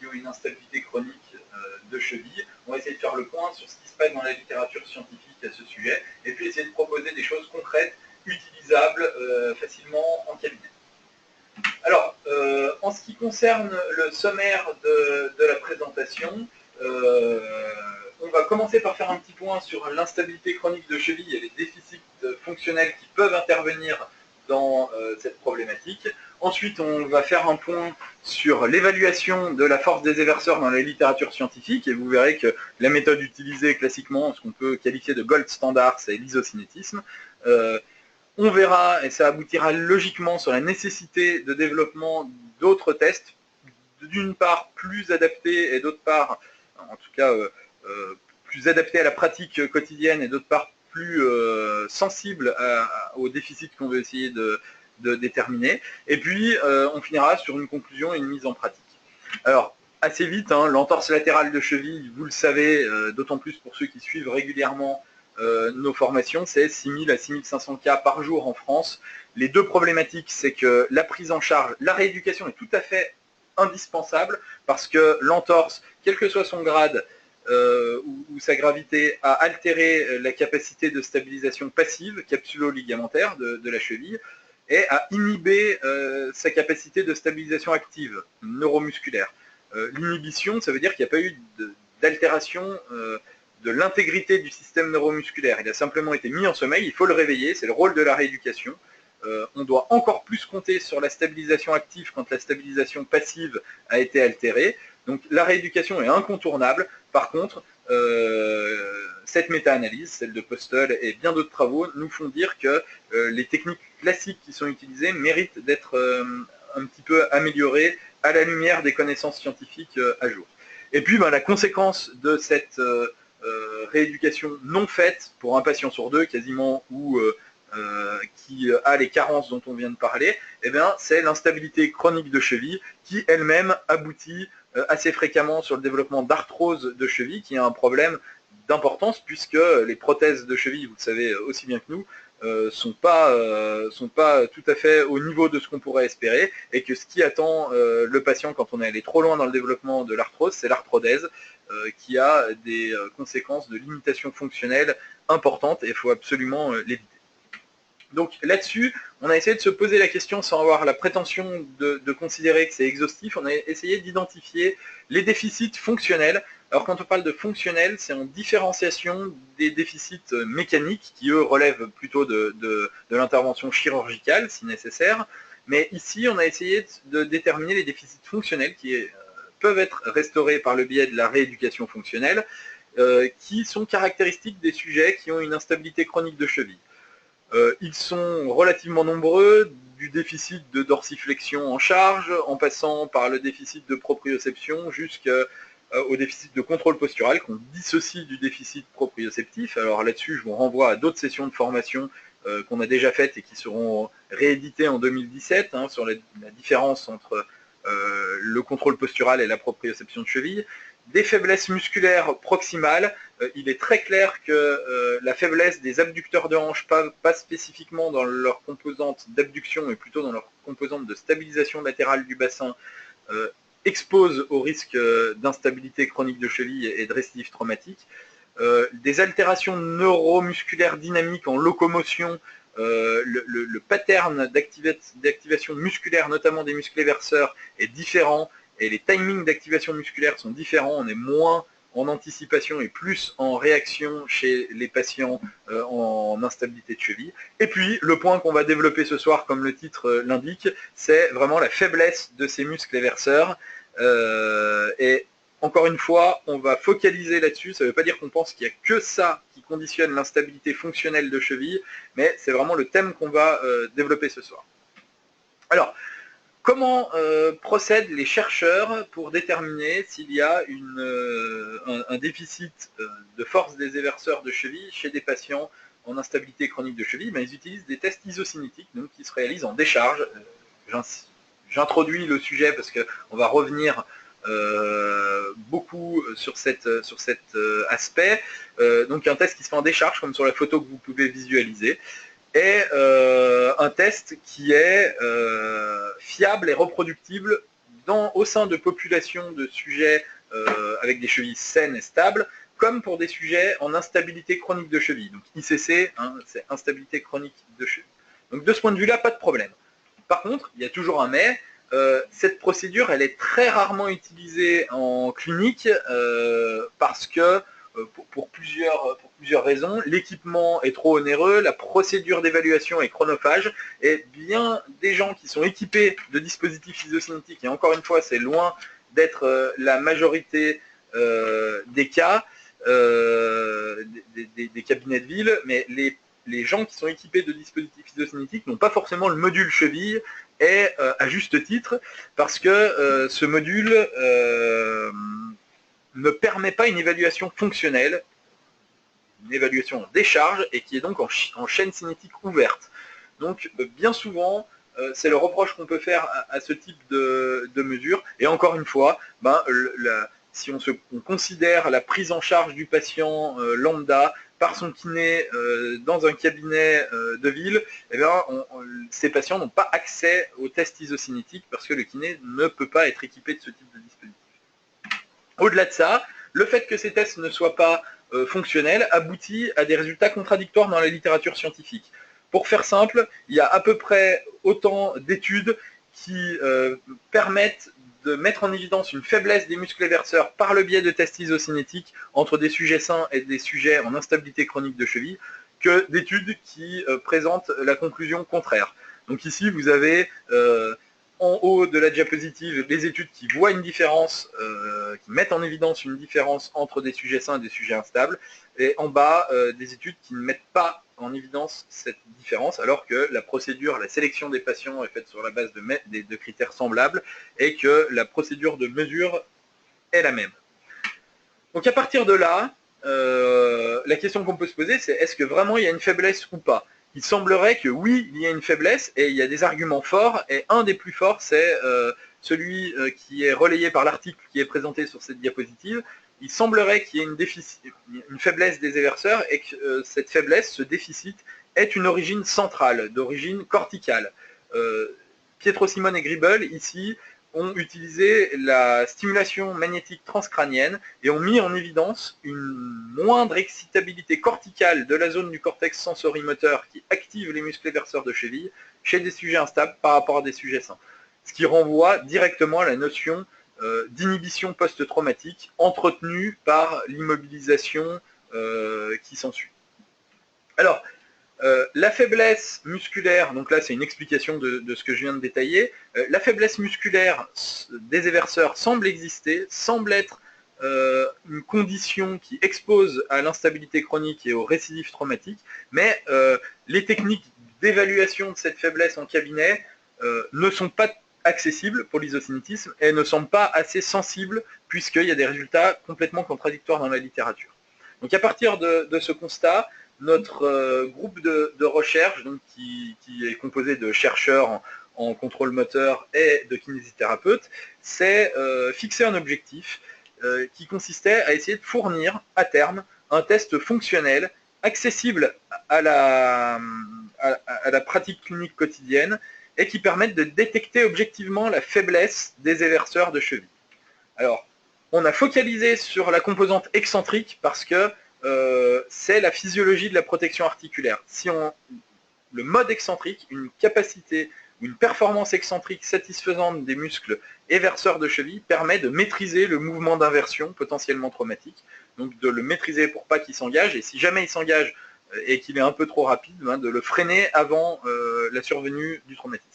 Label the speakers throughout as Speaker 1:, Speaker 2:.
Speaker 1: qui ont une instabilité chronique de cheville. On va essayer de faire le point sur ce qui se passe dans la littérature scientifique à ce sujet, et puis essayer de proposer des choses concrètes, utilisables facilement en cabinet. Alors, en ce qui concerne le sommaire de la présentation, on va commencer par faire un petit point sur l'instabilité chronique de cheville et les déficits fonctionnels qui peuvent intervenir dans cette problématique. Ensuite, on va faire un point sur l'évaluation de la force des éverseurs dans la littérature scientifique, et vous verrez que la méthode utilisée classiquement, ce qu'on peut qualifier de gold standard, c'est l'isocinétisme. On verra, et ça aboutira logiquement sur la nécessité de développement d'autres tests, d'une part plus adaptés et d'autre part, en tout cas, plus adaptés à la pratique quotidienne et d'autre part plus sensibles aux déficits qu'on veut essayer de déterminer. Et puis, on finira sur une conclusion et une mise en pratique. Alors, assez vite, l'entorse latérale de cheville, vous le savez, d'autant plus pour ceux qui suivent régulièrement nos formations, c'est 6000 à 6500 cas par jour en France. Les deux problématiques, c'est que la prise en charge, la rééducation est tout à fait indispensable, parce que l'entorse, quel que soit son grade ou sa gravité, a altéré la capacité de stabilisation passive, capsulo-ligamentaire de la cheville, et a inhibé sa capacité de stabilisation active, neuromusculaire. L'inhibition, ça veut dire qu'il n'y a pas eu d'altération de l'intégrité du système neuromusculaire. Il a simplement été mis en sommeil, il faut le réveiller, c'est le rôle de la rééducation. On doit encore plus compter sur la stabilisation active quand la stabilisation passive a été altérée. Donc la rééducation est incontournable. Par contre, cette méta-analyse, celle de Postel et bien d'autres travaux, nous font dire que les techniques classiques qui sont utilisées méritent d'être un petit peu améliorées à la lumière des connaissances scientifiques à jour. Et puis la conséquence de cette rééducation non faite pour un patient sur deux quasiment, ou qui a les carences dont on vient de parler, eh bien, c'est l'instabilité chronique de cheville qui elle-même aboutit assez fréquemment sur le développement d'arthrose de cheville, qui est un problème d'importance puisque les prothèses de cheville, vous le savez aussi bien que nous, sont pas tout à fait au niveau de ce qu'on pourrait espérer, et que ce qui attend le patient quand on est allé trop loin dans le développement de l'arthrose, c'est l'arthrodèse, qui a des conséquences de limitation fonctionnelle importantes, et il faut absolument l'éviter. Donc là-dessus, on a essayé de se poser la question sans avoir la prétention de considérer que c'est exhaustif. On a essayé d'identifier les déficits fonctionnels. Alors quand on parle de fonctionnel, c'est en différenciation des déficits mécaniques qui, eux, relèvent plutôt de l'intervention chirurgicale, si nécessaire. Mais ici, on a essayé de déterminer les déficits fonctionnels qui peuvent être restaurés par le biais de la rééducation fonctionnelle, qui sont caractéristiques des sujets qui ont une instabilité chronique de cheville. Ils sont relativement nombreux, du déficit de dorsiflexion en charge, en passant par le déficit de proprioception jusqu'au déficit de contrôle postural, qu'on dissocie du déficit proprioceptif. Alors là-dessus, je vous renvoie à d'autres sessions de formation qu'on a déjà faites et qui seront rééditées en 2017, sur la différence entre le contrôle postural et la proprioception de cheville. Des faiblesses musculaires proximales, il est très clair que la faiblesse des abducteurs de hanche, pas spécifiquement dans leur composante d'abduction, mais plutôt dans leur composante de stabilisation latérale du bassin, expose au risque d'instabilité chronique de cheville et de récidive traumatique. Des altérations neuromusculaires dynamiques en locomotion, le pattern d'activation musculaire, notamment des muscles éverseurs, est différent, et les timings d'activation musculaire sont différents. On est moins en anticipation et plus en réaction chez les patients en instabilité de cheville. Et puis, le point qu'on va développer ce soir, comme le titre l'indique, c'est vraiment la faiblesse de ces muscles éverseurs. Et encore une fois, on va focaliser là-dessus. Ça ne veut pas dire qu'on pense qu'il n'y a que ça qui conditionne l'instabilité fonctionnelle de cheville, mais c'est vraiment le thème qu'on va développer ce soir. Alors, comment procèdent les chercheurs pour déterminer s'il y a un déficit de force des éverseurs de cheville chez des patients en instabilité chronique de cheville? Ils utilisent des tests isocinétiques, donc, qui se réalisent en décharge. J'introduis le sujet parce qu'on va revenir beaucoup sur cet aspect. Donc un test qui se fait en décharge, comme sur la photo que vous pouvez visualiser, et un test qui est fiable et reproductible au sein de populations de sujets avec des chevilles saines et stables, comme pour des sujets en instabilité chronique de cheville. Donc ICC, hein, c'est instabilité chronique de cheville. Donc de ce point de vue-là, pas de problème. Par contre, il y a toujours un mais, cette procédure, elle est très rarement utilisée en clinique parce que, pour plusieurs raisons, l'équipement est trop onéreux, la procédure d'évaluation est chronophage, et bien des gens qui sont équipés de dispositifs isocinétiques, et encore une fois, c'est loin d'être la majorité des cas, des cabinets de ville, mais les gens qui sont équipés de dispositifs isocinétiques n'ont pas forcément le module cheville, et à juste titre, parce que ce module ne permet pas une évaluation fonctionnelle, une évaluation en décharge, et qui est donc en chaîne cinétique ouverte. Donc bien souvent, c'est le reproche qu'on peut faire à ce type de mesure, et encore une fois, si on considère la prise en charge du patient lambda par son kiné dans un cabinet de ville, eh bien, ces patients n'ont pas accès aux tests isocinétiques parce que le kiné ne peut pas être équipé de ce type de dispositif. Au-delà de ça, le fait que ces tests ne soient pas fonctionnels aboutit à des résultats contradictoires dans la littérature scientifique. Pour faire simple, il y a à peu près autant d'études qui permettent de mettre en évidence une faiblesse des muscles éverseurs par le biais de tests isocinétiques entre des sujets sains et des sujets en instabilité chronique de cheville, que d'études qui présentent la conclusion contraire. Donc ici, vous avez en haut de la diapositive les études qui voient une différence, qui mettent en évidence une différence entre des sujets sains et des sujets instables, et en bas des études qui ne mettent pas en évidence cette différence, alors que la procédure, la sélection des patients est faite sur la base de critères semblables, et que la procédure de mesure est la même. Donc à partir de là, la question qu'on peut se poser, c'est est-ce que vraiment il y a une faiblesse ou pas? Il semblerait que oui, il y a une faiblesse, et il y a des arguments forts, et un des plus forts, c'est celui qui est relayé par l'article qui est présenté sur cette diapositive. Il semblerait qu'il y ait une faiblesse des éverseurs, et que cette faiblesse, ce déficit, est une origine centrale, d'origine corticale. Pietro Simone et Gribble, ici, ont utilisé la stimulation magnétique transcrânienne et ont mis en évidence une moindre excitabilité corticale de la zone du cortex sensorimoteur qui active les muscles éverseurs de cheville chez des sujets instables par rapport à des sujets sains. Ce qui renvoie directement à la notion d'inhibition post-traumatique entretenue par l'immobilisation qui s'ensuit. Alors, la faiblesse musculaire, donc là c'est une explication de ce que je viens de détailler, la faiblesse musculaire des éverseurs semble exister, semble être une condition qui expose à l'instabilité chronique et aux récidives traumatiques, mais les techniques d'évaluation de cette faiblesse en cabinet ne sont pas accessibles pour l'isocinétisme et ne semblent pas assez sensibles puisqu'il y a des résultats complètement contradictoires dans la littérature. Donc à partir de ce constat, notre groupe de recherche, donc, qui est composé de chercheurs en contrôle moteur et de kinésithérapeutes, s'est fixé un objectif qui consistait à essayer de fournir à terme un test fonctionnel accessible à la pratique clinique quotidienne et qui permette de détecter objectivement la faiblesse des éverseurs de cheville. Alors, on a focalisé sur la composante excentrique parce que c'est la physiologie de la protection articulaire. Si le mode excentrique, une capacité, une performance excentrique satisfaisante des muscles éverseurs de cheville permet de maîtriser le mouvement d'inversion potentiellement traumatique, donc de le maîtriser pour pas qu'il s'engage, et si jamais il s'engage et qu'il est un peu trop rapide, de le freiner avant la survenue du traumatisme.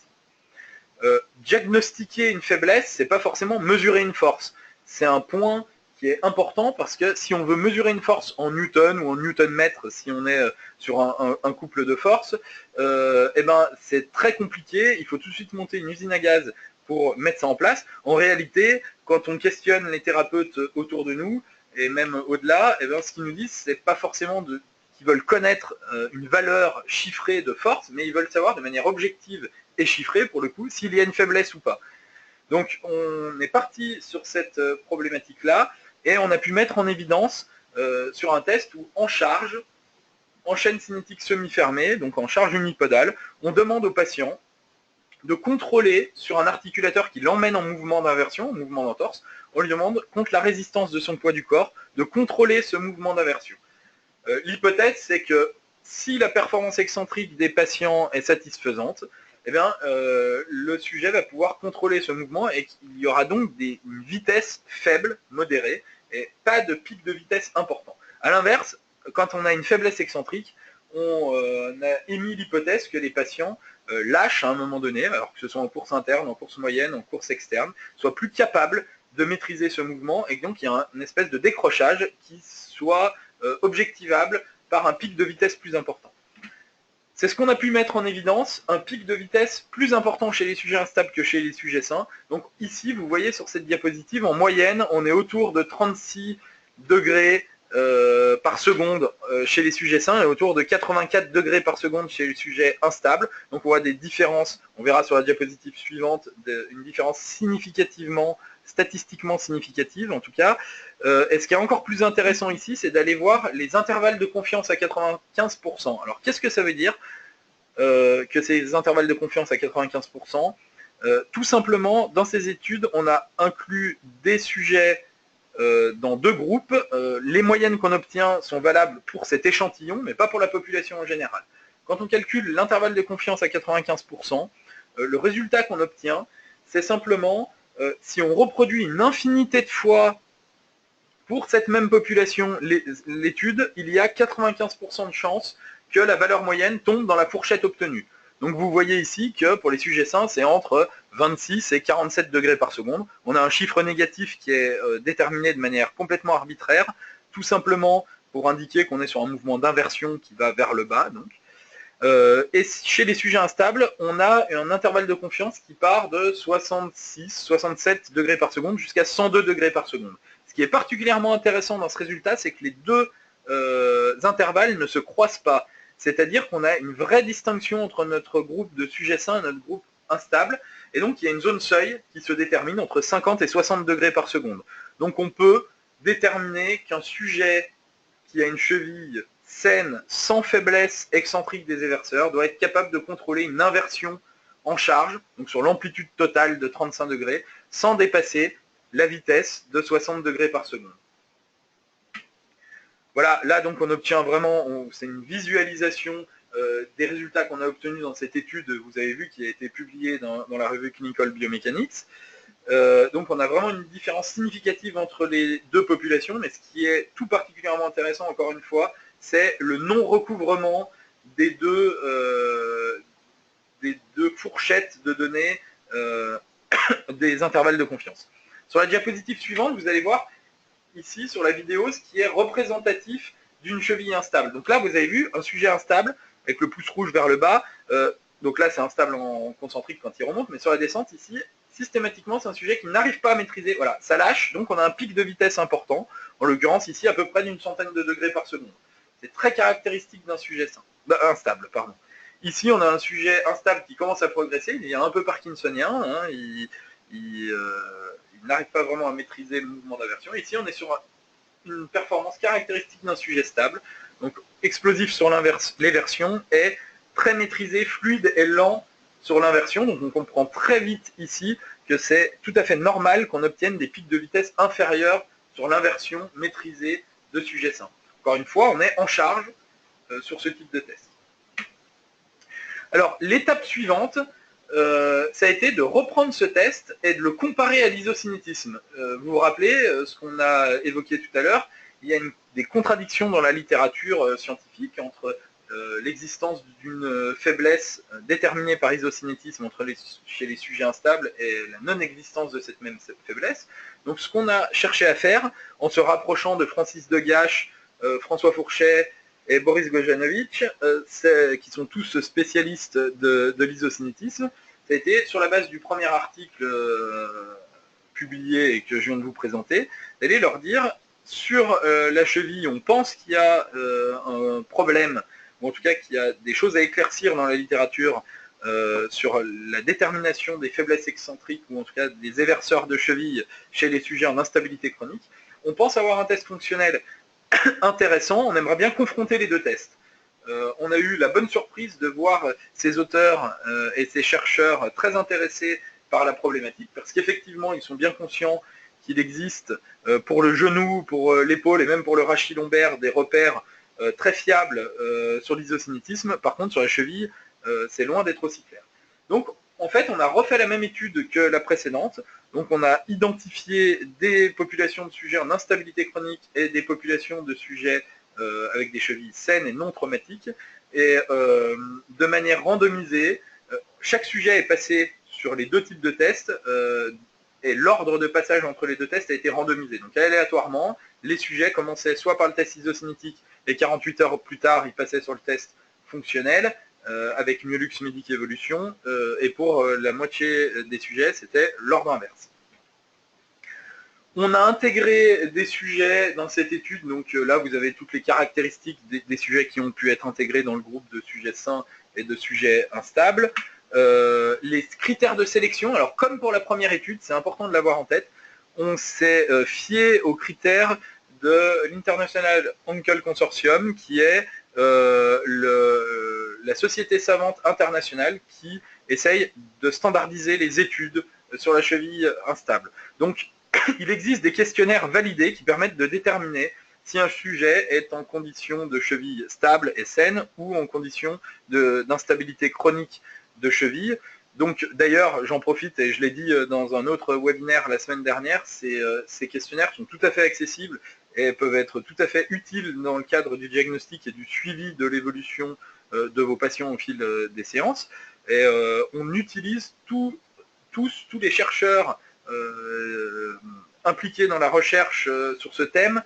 Speaker 1: Diagnostiquer une faiblesse, c'est pas forcément mesurer une force. C'est un point qui est important parce que si on veut mesurer une force en newton ou en newton-mètre, si on est sur un couple de forces, c'est très compliqué. Il faut tout de suite monter une usine à gaz pour mettre ça en place. En réalité, quand on questionne les thérapeutes autour de nous, et même au-delà, ce qu'ils nous disent, c'est pas forcément qu'ils veulent connaître une valeur chiffrée de force, mais ils veulent savoir de manière objective et chiffrée, pour le coup, s'il y a une faiblesse ou pas. Donc on est parti sur cette problématique-là, et on a pu mettre en évidence sur un test où en charge, en chaîne cinétique semi-fermée, donc en charge unipodale, on demande au patient de contrôler sur un articulateur qui l'emmène en mouvement d'inversion, en mouvement d'entorse, on lui demande, contre la résistance de son poids du corps, de contrôler ce mouvement d'inversion. L'hypothèse, c'est que si la performance excentrique des patients est satisfaisante, eh bien, le sujet va pouvoir contrôler ce mouvement et il y aura donc une vitesse faible, modérée, et pas de pic de vitesse important. A l'inverse, quand on a une faiblesse excentrique, on a émis l'hypothèse que les patients lâchent à un moment donné, alors que ce soit en course interne, en course moyenne, en course externe, soient plus capables de maîtriser ce mouvement, et donc il y a une espèce de décrochage qui soit objectivable par un pic de vitesse plus important. C'est ce qu'on a pu mettre en évidence, un pic de vitesse plus important chez les sujets instables que chez les sujets sains. Donc ici, vous voyez sur cette diapositive, en moyenne, on est autour de 36 degrés par seconde chez les sujets sains et autour de 84 degrés par seconde chez les sujets instables. Donc on voit des différences, on verra sur la diapositive suivante, une différence statistiquement significative en tout cas. Et ce qui est encore plus intéressant ici, c'est d'aller voir les intervalles de confiance à 95%. Alors qu'est-ce que ça veut dire que ces intervalles de confiance à 95%? Tout simplement, dans ces études, on a inclus des sujets dans deux groupes. Les moyennes qu'on obtient sont valables pour cet échantillon, mais pas pour la population en général. Quand on calcule l'intervalle de confiance à 95%, le résultat qu'on obtient, c'est simplement, si on reproduit une infinité de fois pour cette même population l'étude, il y a 95% de chances que la valeur moyenne tombe dans la fourchette obtenue. Donc vous voyez ici que pour les sujets sains, c'est entre 26 et 47 degrés par seconde. On a un chiffre négatif qui est déterminé de manière complètement arbitraire, tout simplement pour indiquer qu'on est sur un mouvement d'inversion qui va vers le bas. Donc. Et chez les sujets instables, on a un intervalle de confiance qui part de 66, 67 degrés par seconde jusqu'à 102 degrés par seconde. Ce qui est particulièrement intéressant dans ce résultat, c'est que les deux intervalles ne se croisent pas. C'est-à-dire qu'on a une vraie distinction entre notre groupe de sujets sains et notre groupe instable. Et donc, il y a une zone seuil qui se détermine entre 50 et 60 degrés par seconde. Donc, on peut déterminer qu'un sujet qui a une cheville saine, sans faiblesse excentrique des éverseurs, doit être capable de contrôler une inversion en charge, donc sur l'amplitude totale de 35 degrés, sans dépasser la vitesse de 60 degrés par seconde. Voilà, là donc on obtient vraiment, c'est une visualisation des résultats qu'on a obtenus dans cette étude, vous avez vu, qui a été publiée dans la revue Clinical Biomechanics. Donc on a vraiment une différence significative entre les deux populations, mais ce qui est tout particulièrement intéressant, encore une fois, c'est le non-recouvrement des deux fourchettes de données des intervalles de confiance. Sur la diapositive suivante, vous allez voir ici sur la vidéo ce qui est représentatif d'une cheville instable. Donc là, vous avez vu un sujet instable avec le pouce rouge vers le bas. Donc là, c'est instable en concentrique quand il remonte, mais sur la descente ici, systématiquement, c'est un sujet qui n'arrive pas à maîtriser. Voilà, ça lâche, donc on a un pic de vitesse important, en l'occurrence ici à peu près d'une centaine de degrés par seconde. C'est très caractéristique d'un sujet instable. Pardon. Ici, on a un sujet instable qui commence à progresser, il est un peu parkinsonien, hein, il n'arrive pas vraiment à maîtriser le mouvement d'inversion. Ici, on est sur une performance caractéristique d'un sujet stable, donc explosif sur l'éversion et très maîtrisé, fluide et lent sur l'inversion. Donc on comprend très vite ici que c'est tout à fait normal qu'on obtienne des pics de vitesse inférieurs sur l'inversion maîtrisée de sujets sains. Encore une fois, on est en charge sur ce type de test. Alors, l'étape suivante, ça a été de reprendre ce test et de le comparer à l'isocinétisme. Vous vous rappelez ce qu'on a évoqué tout à l'heure, il y a des contradictions dans la littérature scientifique entre l'existence d'une faiblesse déterminée par isocinétisme chez les sujets instables et la non-existence de cette même faiblesse. Donc ce qu'on a cherché à faire, en se rapprochant de Francis Degache, François Fourchet et Boris Gojanovic, qui sont tous spécialistes de l'isocinétisme, ça a été, sur la base du premier article publié et que je viens de vous présenter, d'aller leur dire, sur la cheville, on pense qu'il y a un problème, ou en tout cas qu'il y a des choses à éclaircir dans la littérature sur la détermination des faiblesses excentriques, ou en tout cas des éverseurs de cheville chez les sujets en instabilité chronique. On pense avoir un test fonctionnel intéressant, on aimerait bien confronter les deux tests. on a eu la bonne surprise de voir ces auteurs et ces chercheurs très intéressés par la problématique, parce qu'effectivement, ils sont bien conscients qu'il existe pour le genou, pour l'épaule et même pour le rachis lombaire des repères très fiables sur l'isocinétisme. Par contre, sur la cheville, c'est loin d'être aussi clair. Donc, en fait, on a refait la même étude que la précédente. Donc, on a identifié des populations de sujets en instabilité chronique et des populations de sujets avec des chevilles saines et non traumatiques. Et de manière randomisée, chaque sujet est passé sur les deux types de tests et l'ordre de passage entre les deux tests a été randomisé. Donc, aléatoirement, les sujets commençaient soit par le test isocinétique et 48 heures plus tard, ils passaient sur le test fonctionnel, avec Myolux Medic Evolution, et pour la moitié des sujets, c'était l'ordre inverse. On a intégré des sujets dans cette étude, donc là vous avez toutes les caractéristiques des sujets qui ont pu être intégrés dans le groupe de sujets sains et de sujets instables. Les critères de sélection, alors comme pour la première étude, c'est important de l'avoir en tête, on s'est fié aux critères de l'International Ankle Consortium, qui est la société savante internationale qui essaye de standardiser les études sur la cheville instable. Donc, il existe des questionnaires validés qui permettent de déterminer si un sujet est en condition de cheville stable et saine ou en condition d'instabilité chronique de cheville. Donc, d'ailleurs, j'en profite et je l'ai dit dans un autre webinaire la semaine dernière, ces questionnaires sont tout à fait accessibles et peuvent être tout à fait utiles dans le cadre du diagnostic et du suivi de l'évolution de vos patients au fil des séances. Et on utilise tous les chercheurs impliqués dans la recherche sur ce thème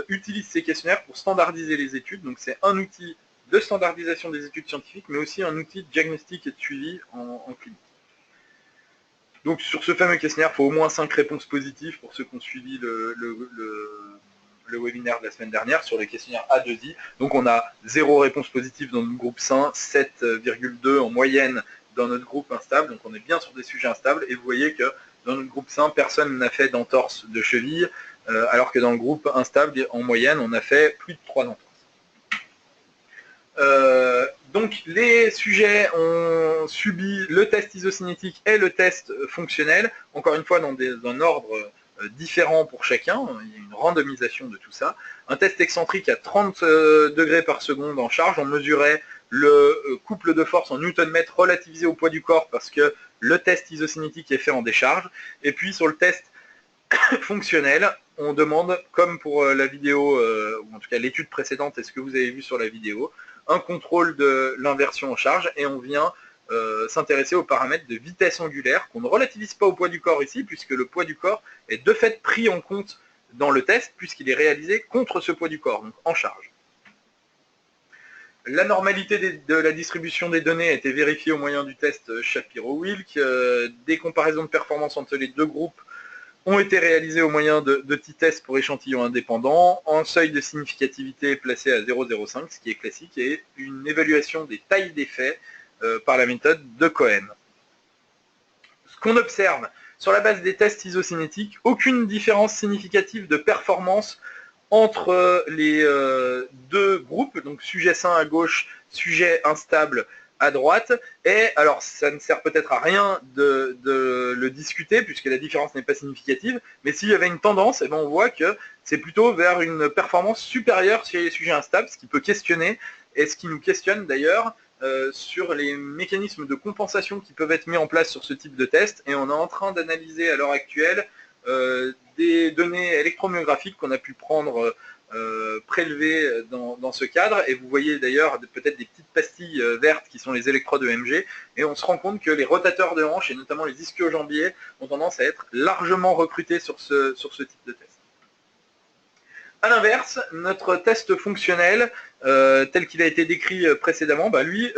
Speaker 1: utilisent ces questionnaires pour standardiser les études. Donc c'est un outil de standardisation des études scientifiques, mais aussi un outil de diagnostic et de suivi en clinique. Donc sur ce fameux questionnaire, il faut au moins 5 réponses positives pour ceux qui ont suivi le webinaire de la semaine dernière sur le questionnaire A2I. Donc on a 0 réponse positive dans notre groupe sain, 7,2 en moyenne dans notre groupe instable. Donc on est bien sur des sujets instables. Et vous voyez que dans notre groupe sain, personne n'a fait d'entorse de cheville, alors que dans le groupe instable, en moyenne, on a fait plus de 3 entorses. Donc les sujets ont subi le test isocinétique et le test fonctionnel, encore une fois dans un ordre différent pour chacun, il y a une randomisation de tout ça. Un test excentrique à 30 degrés par seconde en charge, on mesurait le couple de force en newton-mètre relativisé au poids du corps parce que le test isocinétique est fait en décharge. Et puis sur le test fonctionnel, on demande, comme pour la vidéo, ou en tout cas l'étude précédente et ce que vous avez vu sur la vidéo, un contrôle de l'inversion en charge et on vient s'intéresser aux paramètres de vitesse angulaire qu'on ne relativise pas au poids du corps ici puisque le poids du corps est de fait pris en compte dans le test puisqu'il est réalisé contre ce poids du corps, donc en charge. La normalité de la distribution des données a été vérifiée au moyen du test Shapiro-Wilk. Des comparaisons de performance entre les deux groupes ont été réalisés au moyen de petits tests pour échantillons indépendants, en seuil de significativité placé à 0,05, ce qui est classique, et une évaluation des tailles d'effet par la méthode de Cohen. Ce qu'on observe, sur la base des tests isocinétiques, aucune différence significative de performance entre les deux groupes, donc sujet sain à gauche, sujet instable à droite, et alors ça ne sert peut-être à rien de le discuter puisque la différence n'est pas significative, mais s'il y avait une tendance, eh ben on voit que c'est plutôt vers une performance supérieure chez les sujets instables, ce qui peut questionner, et ce qui nous questionne d'ailleurs sur les mécanismes de compensation qui peuvent être mis en place sur ce type de test, et on est en train d'analyser à l'heure actuelle des données électromyographiques qu'on a pu prendre prélevées dans ce cadre, et vous voyez d'ailleurs peut-être des petites pastilles vertes qui sont les électrodes EMG, et on se rend compte que les rotateurs de hanches, et notamment les ischio-jambiers, ont tendance à être largement recrutés sur ce type de test. A l'inverse, notre test fonctionnel, tel qu'il a été décrit précédemment, lui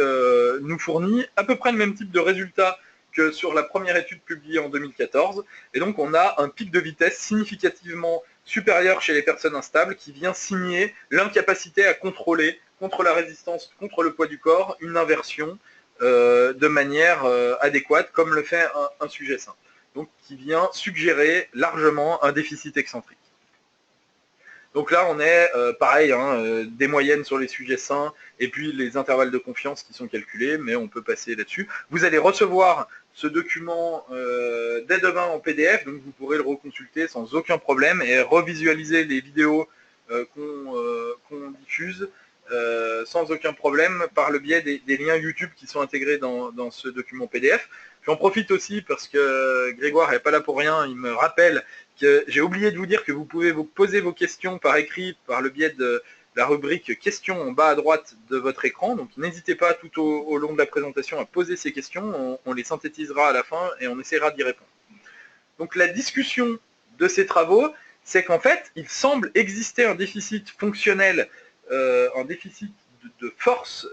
Speaker 1: nous fournit à peu près le même type de résultats que sur la première étude publiée en 2014, et donc on a un pic de vitesse significativement supérieur chez les personnes instables qui vient signer l'incapacité à contrôler, contre la résistance, contre le poids du corps, une inversion de manière adéquate, comme le fait un sujet sain. Donc qui vient suggérer largement un déficit excentrique. Donc là, on est pareil, hein, des moyennes sur les sujets sains, et puis les intervalles de confiance qui sont calculés, mais on peut passer là-dessus. Vous allez recevoir ce document dès demain en PDF, donc vous pourrez le reconsulter sans aucun problème et revisualiser les vidéos qu'on diffuse sans aucun problème par le biais des liens YouTube qui sont intégrés dans ce document PDF. J'en profite aussi parce que Grégoire n'est pas là pour rien, il me rappelle que j'ai oublié de vous dire que vous pouvez vous poser vos questions par écrit par le biais de la rubrique questions en bas à droite de votre écran. Donc n'hésitez pas tout au long de la présentation à poser ces questions, on les synthétisera à la fin et on essaiera d'y répondre. Donc la discussion de ces travaux, c'est qu'en fait, il semble exister un déficit fonctionnel, un déficit de force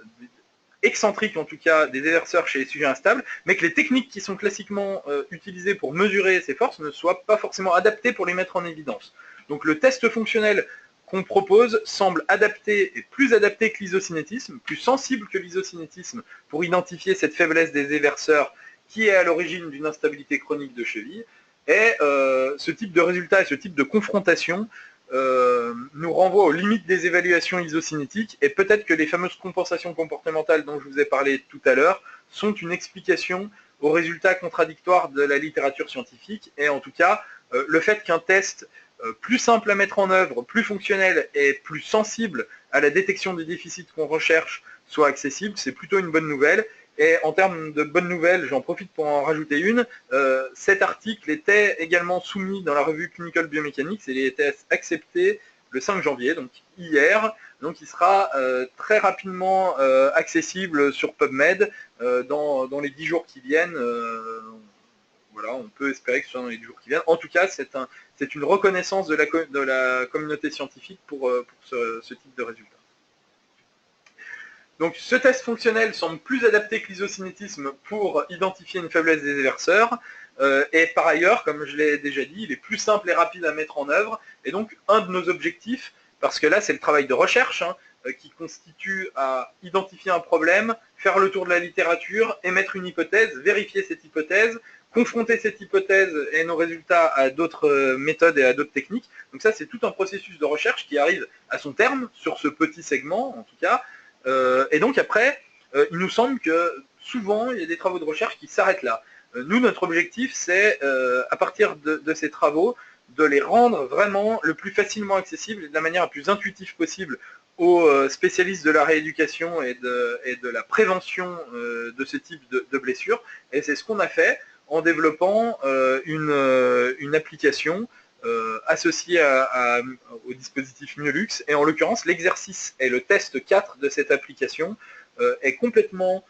Speaker 1: excentrique en tout cas des déverseurs chez les sujets instables, mais que les techniques qui sont classiquement utilisées pour mesurer ces forces ne soient pas forcément adaptées pour les mettre en évidence. Donc le test fonctionnel qu'on propose semble adapté et plus adapté que l'isocinétisme, plus sensible que l'isocinétisme pour identifier cette faiblesse des déverseurs qui est à l'origine d'une instabilité chronique de cheville. Et ce type de résultat et ce type de confrontation nous renvoie aux limites des évaluations isocinétiques, et peut-être que les fameuses compensations comportementales dont je vous ai parlé tout à l'heure sont une explication aux résultats contradictoires de la littérature scientifique, et en tout cas, le fait qu'un test plus simple à mettre en œuvre, plus fonctionnel et plus sensible à la détection des déficits qu'on recherche soit accessible, c'est plutôt une bonne nouvelle. Et en termes de bonnes nouvelles, j'en profite pour en rajouter une. Cet article était également soumis dans la revue Clinical Biomécanique, et il a été accepté le 5 janvier, donc hier. Donc il sera très rapidement accessible sur PubMed dans les 10 jours qui viennent. Voilà, on peut espérer que ce soit dans les 10 jours qui viennent. En tout cas, c'est une reconnaissance de la communauté scientifique pour ce type de résultat. Donc ce test fonctionnel semble plus adapté que l'isocinétisme pour identifier une faiblesse des déverseurs, et par ailleurs, comme je l'ai déjà dit, il est plus simple et rapide à mettre en œuvre, et donc un de nos objectifs, parce que là c'est le travail de recherche, qui constitue à identifier un problème, faire le tour de la littérature, émettre une hypothèse, vérifier cette hypothèse, confronter cette hypothèse et nos résultats à d'autres méthodes et à d'autres techniques. Donc ça c'est tout un processus de recherche qui arrive à son terme, sur ce petit segment en tout cas. Et donc après, il nous semble que souvent, il y a des travaux de recherche qui s'arrêtent là. Nous, notre objectif, c'est, à partir de ces travaux, de les rendre vraiment le plus facilement accessibles et de la manière la plus intuitive possible aux spécialistes de la rééducation et de la prévention de ce type de blessures. Et c'est ce qu'on a fait en développant une application associé au dispositif Myolux, et en l'occurrence l'exercice et le test 4 de cette application est complètement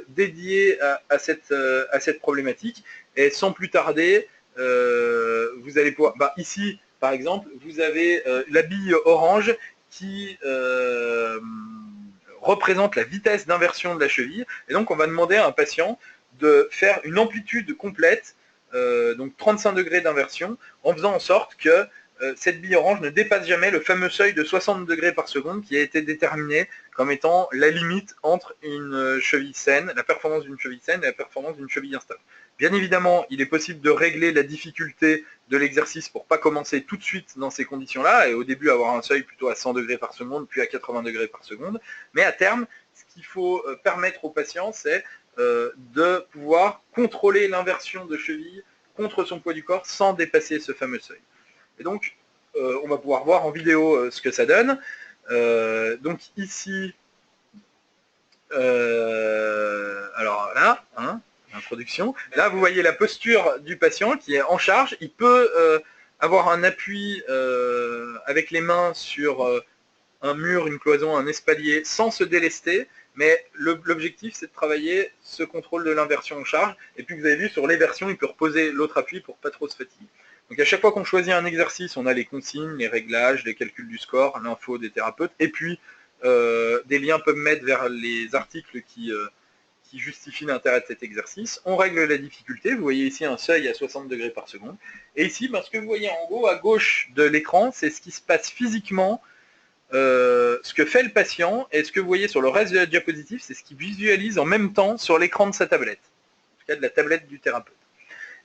Speaker 1: dédié à cette problématique, et sans plus tarder, vous allez pouvoir, ici par exemple, vous avez la bille orange qui représente la vitesse d'inversion de la cheville, et donc on va demander à un patient de faire une amplitude complète, donc 35 degrés d'inversion, en faisant en sorte que cette bille orange ne dépasse jamais le fameux seuil de 60 degrés par seconde qui a été déterminé comme étant la limite entre une cheville saine, la performance d'une cheville saine et la performance d'une cheville instable. Bien évidemment, il est possible de régler la difficulté de l'exercice pour ne pas commencer tout de suite dans ces conditions-là, et au début avoir un seuil plutôt à 100 degrés par seconde, puis à 80 degrés par seconde. Mais à terme, ce qu'il faut permettre aux patients, c'est de pouvoir contrôler l'inversion de cheville contre son poids du corps sans dépasser ce fameux seuil. Et donc, on va pouvoir voir en vidéo ce que ça donne. Donc ici, alors là, l'introduction. Là, vous voyez la posture du patient qui est en charge. Il peut avoir un appui avec les mains sur un mur, une cloison, un espalier, sans se délester. Mais l'objectif, c'est de travailler ce contrôle de l'inversion en charge. Et puis, vous avez vu, sur l'éversion, il peut reposer l'autre appui pour pas trop se fatiguer. Donc, à chaque fois qu'on choisit un exercice, on a les consignes, les réglages, les calculs du score, l'info des thérapeutes, et puis des liens peuvent mettre vers les articles qui justifient l'intérêt de cet exercice. On règle la difficulté. Vous voyez ici un seuil à 60 degrés par seconde. Et ici, ce que vous voyez en haut, à gauche de l'écran, c'est ce qui se passe physiquement, ce que fait le patient, et ce que vous voyez sur le reste de la diapositive, c'est ce qu'il visualise en même temps sur l'écran de sa tablette, en tout cas de la tablette du thérapeute.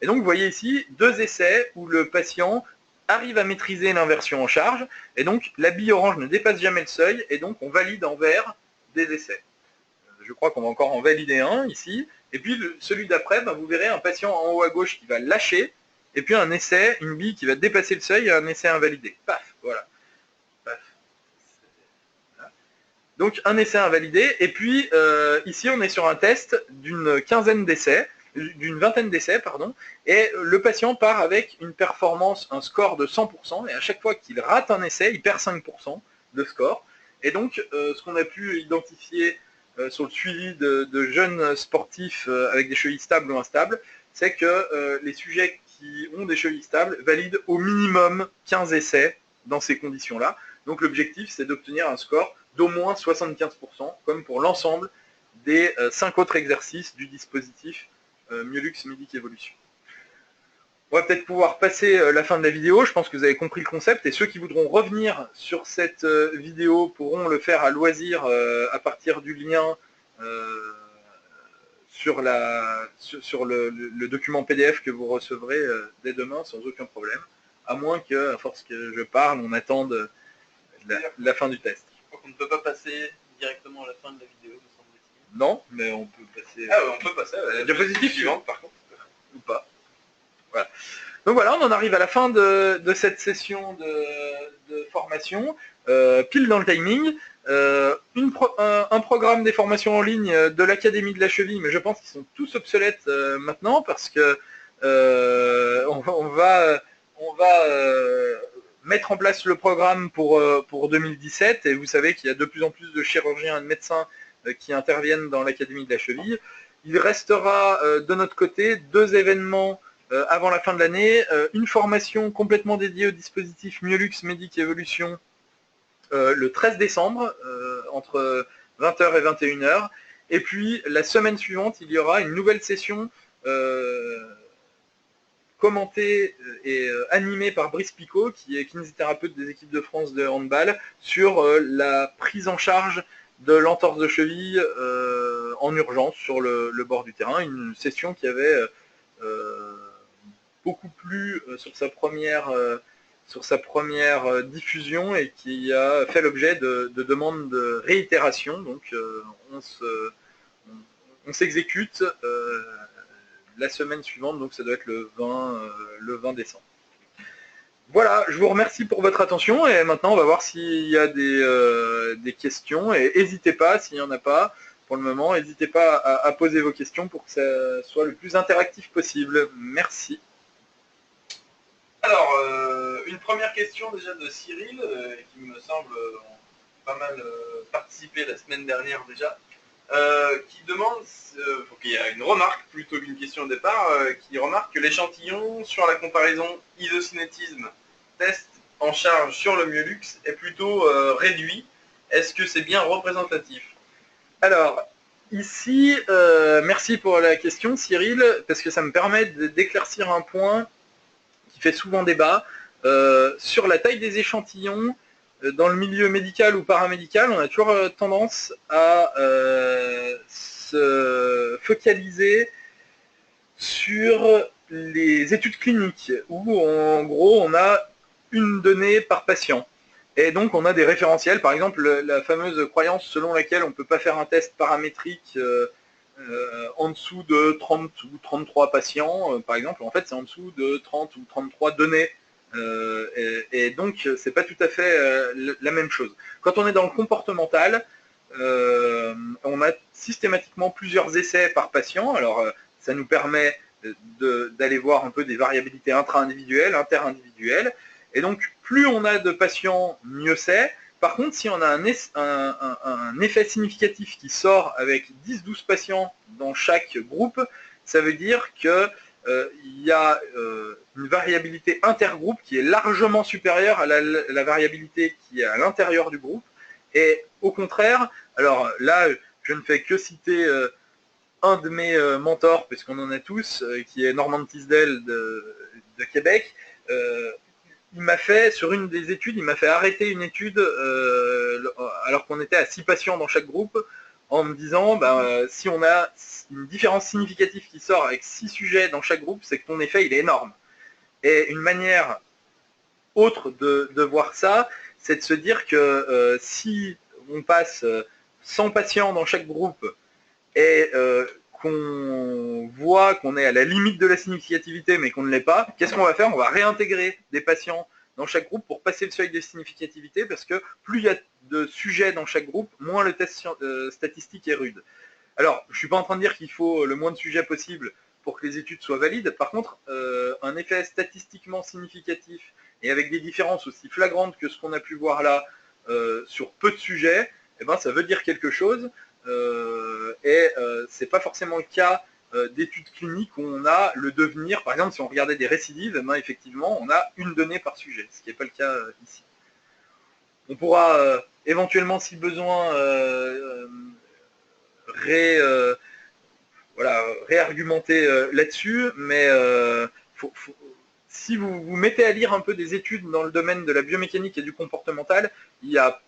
Speaker 1: Et donc vous voyez ici deux essais où le patient arrive à maîtriser l'inversion en charge, et donc la bille orange ne dépasse jamais le seuil, et donc on valide en vert des essais. Je crois qu'on va encore en valider un ici, et puis celui d'après, ben, vous verrez un patient en haut à gauche qui va lâcher, et puis un essai, une bille qui va dépasser le seuil, et un essai invalidé. Paf, voilà. Paf. Donc un essai invalidé, et puis ici on est sur un test d'une quinzaine d'essais, d'une vingtaine d'essais, pardon, et le patient part avec une performance, un score de 100%, et à chaque fois qu'il rate un essai, il perd 5% de score. Et donc, ce qu'on a pu identifier sur le suivi de jeunes sportifs avec des chevilles stables ou instables, c'est que les sujets qui ont des chevilles stables valident au minimum 15 essais dans ces conditions-là. Donc l'objectif, c'est d'obtenir un score d'au moins 75%, comme pour l'ensemble des 5 autres exercices du dispositif Myolux Medic Evolution. On va peut-être pouvoir passer la fin de la vidéo, je pense que vous avez compris le concept, et ceux qui voudront revenir sur cette vidéo pourront le faire à loisir à partir du lien sur le document PDF que vous recevrez dès demain sans aucun problème, à moins que, à force que je parle, on attende la fin du test.
Speaker 2: Je crois qu'on ne peut pas passer directement à la fin de la vidéo, me semble-t-il.
Speaker 1: Non, mais on peut passer...
Speaker 2: Ah ouais, on peut passer à la
Speaker 1: diapositive
Speaker 2: suivante, par contre.
Speaker 1: Ou pas. Voilà. Donc voilà, on en arrive à la fin de cette session de formation, pile dans le timing. Un programme des formations en ligne de l'Académie de la Cheville, mais je pense qu'ils sont tous obsolètes maintenant parce que on va mettre en place le programme pour 2017, et vous savez qu'il y a de plus en plus de chirurgiens et de médecins qui interviennent dans l'Académie de la Cheville. Il restera de notre côté 2 événements avant la fin de l'année, une formation complètement dédiée au dispositif Myolux Medic Evolution le 13 décembre, entre 20h et 21h, et puis la semaine suivante, il y aura une nouvelle session commentée et animée par Brice Picot, qui est kinésithérapeute des équipes de France de handball, sur la prise en charge de l'entorse de cheville en urgence sur le bord du terrain, une session qui avait beaucoup plu sur sa première diffusion et qui a fait l'objet de demandes de réitération. Donc on s'exécute la semaine suivante, donc ça doit être le 20 décembre. Voilà, je vous remercie pour votre attention, et maintenant on va voir s'il y a des questions, et n'hésitez pas, s'il n'y en a pas pour le moment, n'hésitez pas à poser vos questions pour que ça soit le plus interactif possible. Merci.
Speaker 2: Alors, une première question déjà de Cyril, qui me semble pas mal participé la semaine dernière déjà, qui demande, il y a une remarque plutôt qu'une question au départ, qui remarque que l'échantillon sur la comparaison isocinétisme test en charge sur le Myolux est plutôt réduit. Est-ce que c'est bien représentatif?
Speaker 1: Alors, ici, merci pour la question Cyril, parce que ça me permet d'éclaircir un point qui fait souvent débat. Sur la taille des échantillons, dans le milieu médical ou paramédical, on a toujours tendance à se focaliser sur les études cliniques, où en gros on a une donnée par patient. Et donc on a des référentiels, par exemple la fameuse croyance selon laquelle on ne peut pas faire un test paramétrique en dessous de 30 ou 33 patients, par exemple, en fait c'est en dessous de 30 ou 33 données. Et donc c'est pas tout à fait la même chose. Quand on est dans le comportemental, on a systématiquement plusieurs essais par patient. Alors ça nous permet d'aller voir un peu des variabilités intra-individuelles, inter-individuelles. Et donc plus on a de patients, mieux c'est. Par contre, si on a un effet significatif qui sort avec 10-12 patients dans chaque groupe, ça veut dire qu'il y a une variabilité intergroupe qui est largement supérieure à la variabilité qui est à l'intérieur du groupe. Et au contraire, alors là, je ne fais que citer un de mes mentors, puisqu'on en a tous, qui est Normand Tisdale de Québec. Il m'a fait, sur une des études, il m'a fait arrêter une étude alors qu'on était à 6 patients dans chaque groupe, en me disant, si on a une différence significative qui sort avec 6 sujets dans chaque groupe, c'est que ton effet, il est énorme. Et une manière autre de voir ça, c'est de se dire que si on passe 100 patients dans chaque groupe et qu'on voit qu'on est à la limite de la significativité mais qu'on ne l'est pas, qu'est-ce qu'on va faire? On va réintégrer des patients dans chaque groupe pour passer le seuil de significativité, parce que plus il y a de sujets dans chaque groupe, moins le test statistique est rude. Alors, je ne suis pas en train de dire qu'il faut le moins de sujets possible pour que les études soient valides. Par contre, un effet statistiquement significatif et avec des différences aussi flagrantes que ce qu'on a pu voir là sur peu de sujets, eh ben, ça veut dire quelque chose. C'est pas forcément le cas d'études cliniques où on a le devenir. Par exemple, si on regardait des récidives, eh ben, effectivement, on a une donnée par sujet, ce qui n'est pas le cas ici. On pourra éventuellement, si besoin, réargumenter là-dessus, mais si vous vous mettez à lire un peu des études dans le domaine de la biomécanique et du comportemental, il y a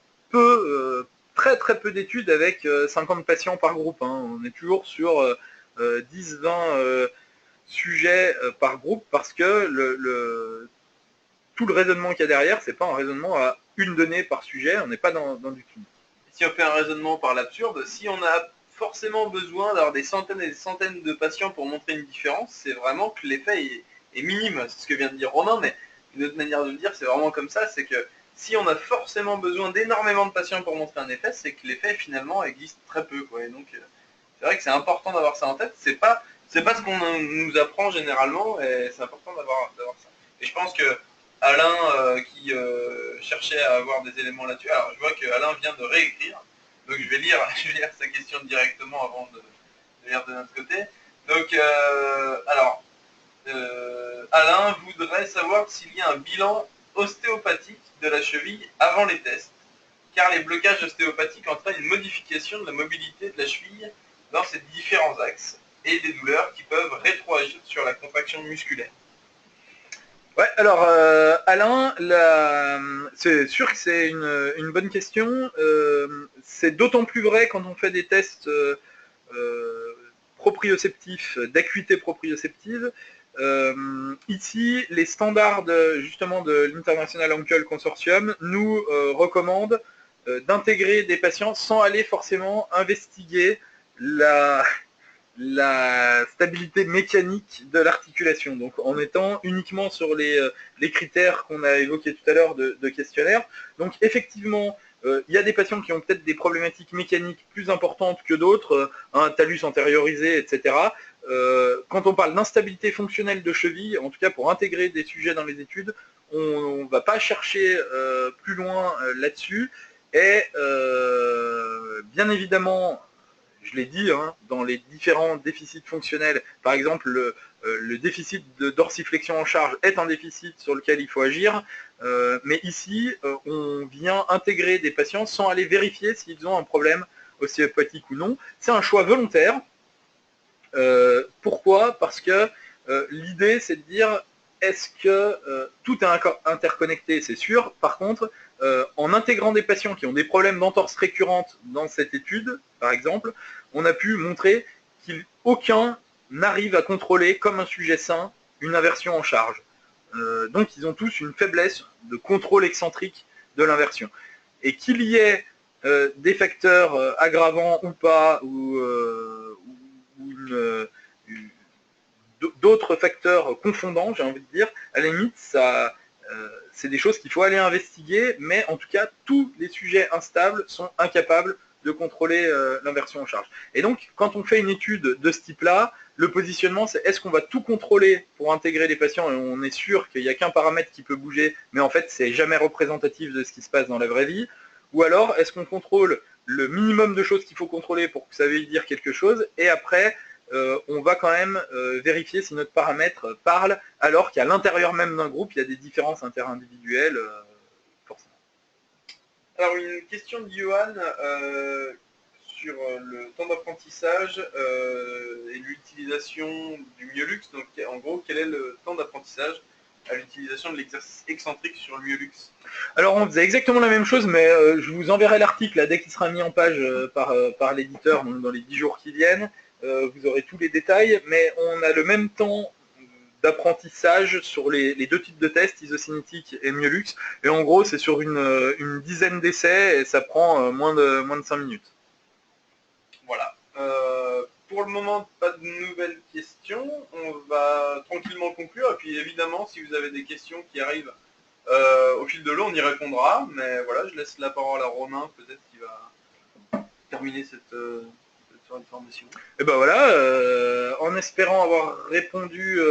Speaker 1: très très peu d'études avec 50 patients par groupe. On est toujours sur 10-20 sujets par groupe, parce que tout le raisonnement qu'il y a derrière, c'est pas un raisonnement à une donnée par sujet, on n'est pas dans du clinique.
Speaker 2: Si on fait un raisonnement par l'absurde, si on a forcément besoin d'avoir des centaines et des centaines de patients pour montrer une différence, c'est vraiment que l'effet est minime. C'est ce que vient de dire Romain, mais une autre manière de le dire, c'est vraiment comme ça, c'est que si on a forcément besoin d'énormément de patients pour montrer un effet, c'est que l'effet finalement existe très peu, quoi. Et donc c'est vrai que c'est important d'avoir ça en tête. C'est pas ce qu'on nous apprend généralement, et c'est important d'avoir ça. Et je pense que Alain qui cherchait à avoir des éléments là-dessus. Alors je vois que Alain vient de réécrire, donc je vais lire sa question directement avant de lire de notre côté. Donc Alain voudrait savoir s'il y a un bilan ostéopathique de la cheville avant les tests, car les blocages ostéopathiques entraînent une modification de la mobilité de la cheville dans ses différents axes et des douleurs qui peuvent rétroagir sur la contraction musculaire.
Speaker 1: Ouais, alors Alain, c'est sûr que c'est une bonne question. C'est d'autant plus vrai quand on fait des tests proprioceptifs, d'acuité proprioceptive. Ici, les standards justement de l'International Ankle Consortium nous recommandent d'intégrer des patients sans aller forcément investiguer la stabilité mécanique de l'articulation, donc en étant uniquement sur les critères qu'on a évoqués tout à l'heure de questionnaire. Donc effectivement, il y a des patients qui ont peut-être des problématiques mécaniques plus importantes que d'autres, un talus antériorisé, etc. Quand on parle d'instabilité fonctionnelle de cheville, en tout cas pour intégrer des sujets dans les études, on ne va pas chercher plus loin là-dessus. Et bien évidemment, je l'ai dit, dans les différents déficits fonctionnels, par exemple, le déficit de dorsiflexion en charge est un déficit sur lequel il faut agir, mais ici, on vient intégrer des patients sans aller vérifier s'ils ont un problème ostéopathique ou non. C'est un choix volontaire. Pourquoi? Parce que l'idée, c'est de dire, est-ce que tout est interconnecté? C'est sûr. Par contre, en intégrant des patients qui ont des problèmes d'entorse récurrente dans cette étude, par exemple, on a pu montrer qu'aucun n'arrive à contrôler, comme un sujet sain, une inversion en charge. Donc ils ont tous une faiblesse de contrôle excentrique de l'inversion. Et qu'il y ait des facteurs aggravants ou pas, ou d'autres facteurs confondants, j'ai envie de dire, à la limite, c'est des choses qu'il faut aller investiguer, mais en tout cas, tous les sujets instables sont incapables de contrôler l'inversion en charge. Et donc, quand on fait une étude de ce type-là, le positionnement, c'est est-ce qu'on va tout contrôler pour intégrer les patients et on est sûr qu'il n'y a qu'un paramètre qui peut bouger, mais en fait, c'est jamais représentatif de ce qui se passe dans la vraie vie, ou alors est-ce qu'on contrôle le minimum de choses qu'il faut contrôler pour que ça veuille dire quelque chose, et après, on va quand même vérifier si notre paramètre parle, alors qu'à l'intérieur même d'un groupe, il y a des différences interindividuelles, forcément.
Speaker 2: Alors, une question de Johan sur le temps d'apprentissage et l'utilisation du myolux. Donc, en gros, quel est le temps d'apprentissage à l'utilisation de l'exercice excentrique sur le myolux?
Speaker 1: Alors, on faisait exactement la même chose, mais je vous enverrai l'article dès qu'il sera mis en page par l'éditeur, donc dans les 10 jours qui viennent. Vous aurez tous les détails, mais on a le même temps d'apprentissage sur les deux types de tests, isocinétique et myolux. Et en gros, c'est sur une dizaine d'essais et ça prend moins de 5 minutes.
Speaker 2: Voilà. Pour le moment, pas de nouvelles questions. On va tranquillement conclure. Et puis évidemment, si vous avez des questions qui arrivent au fil de l'eau, on y répondra. Mais voilà, je laisse la parole à Romain, peut-être qui va terminer cette formation.
Speaker 1: Et ben voilà, en espérant avoir répondu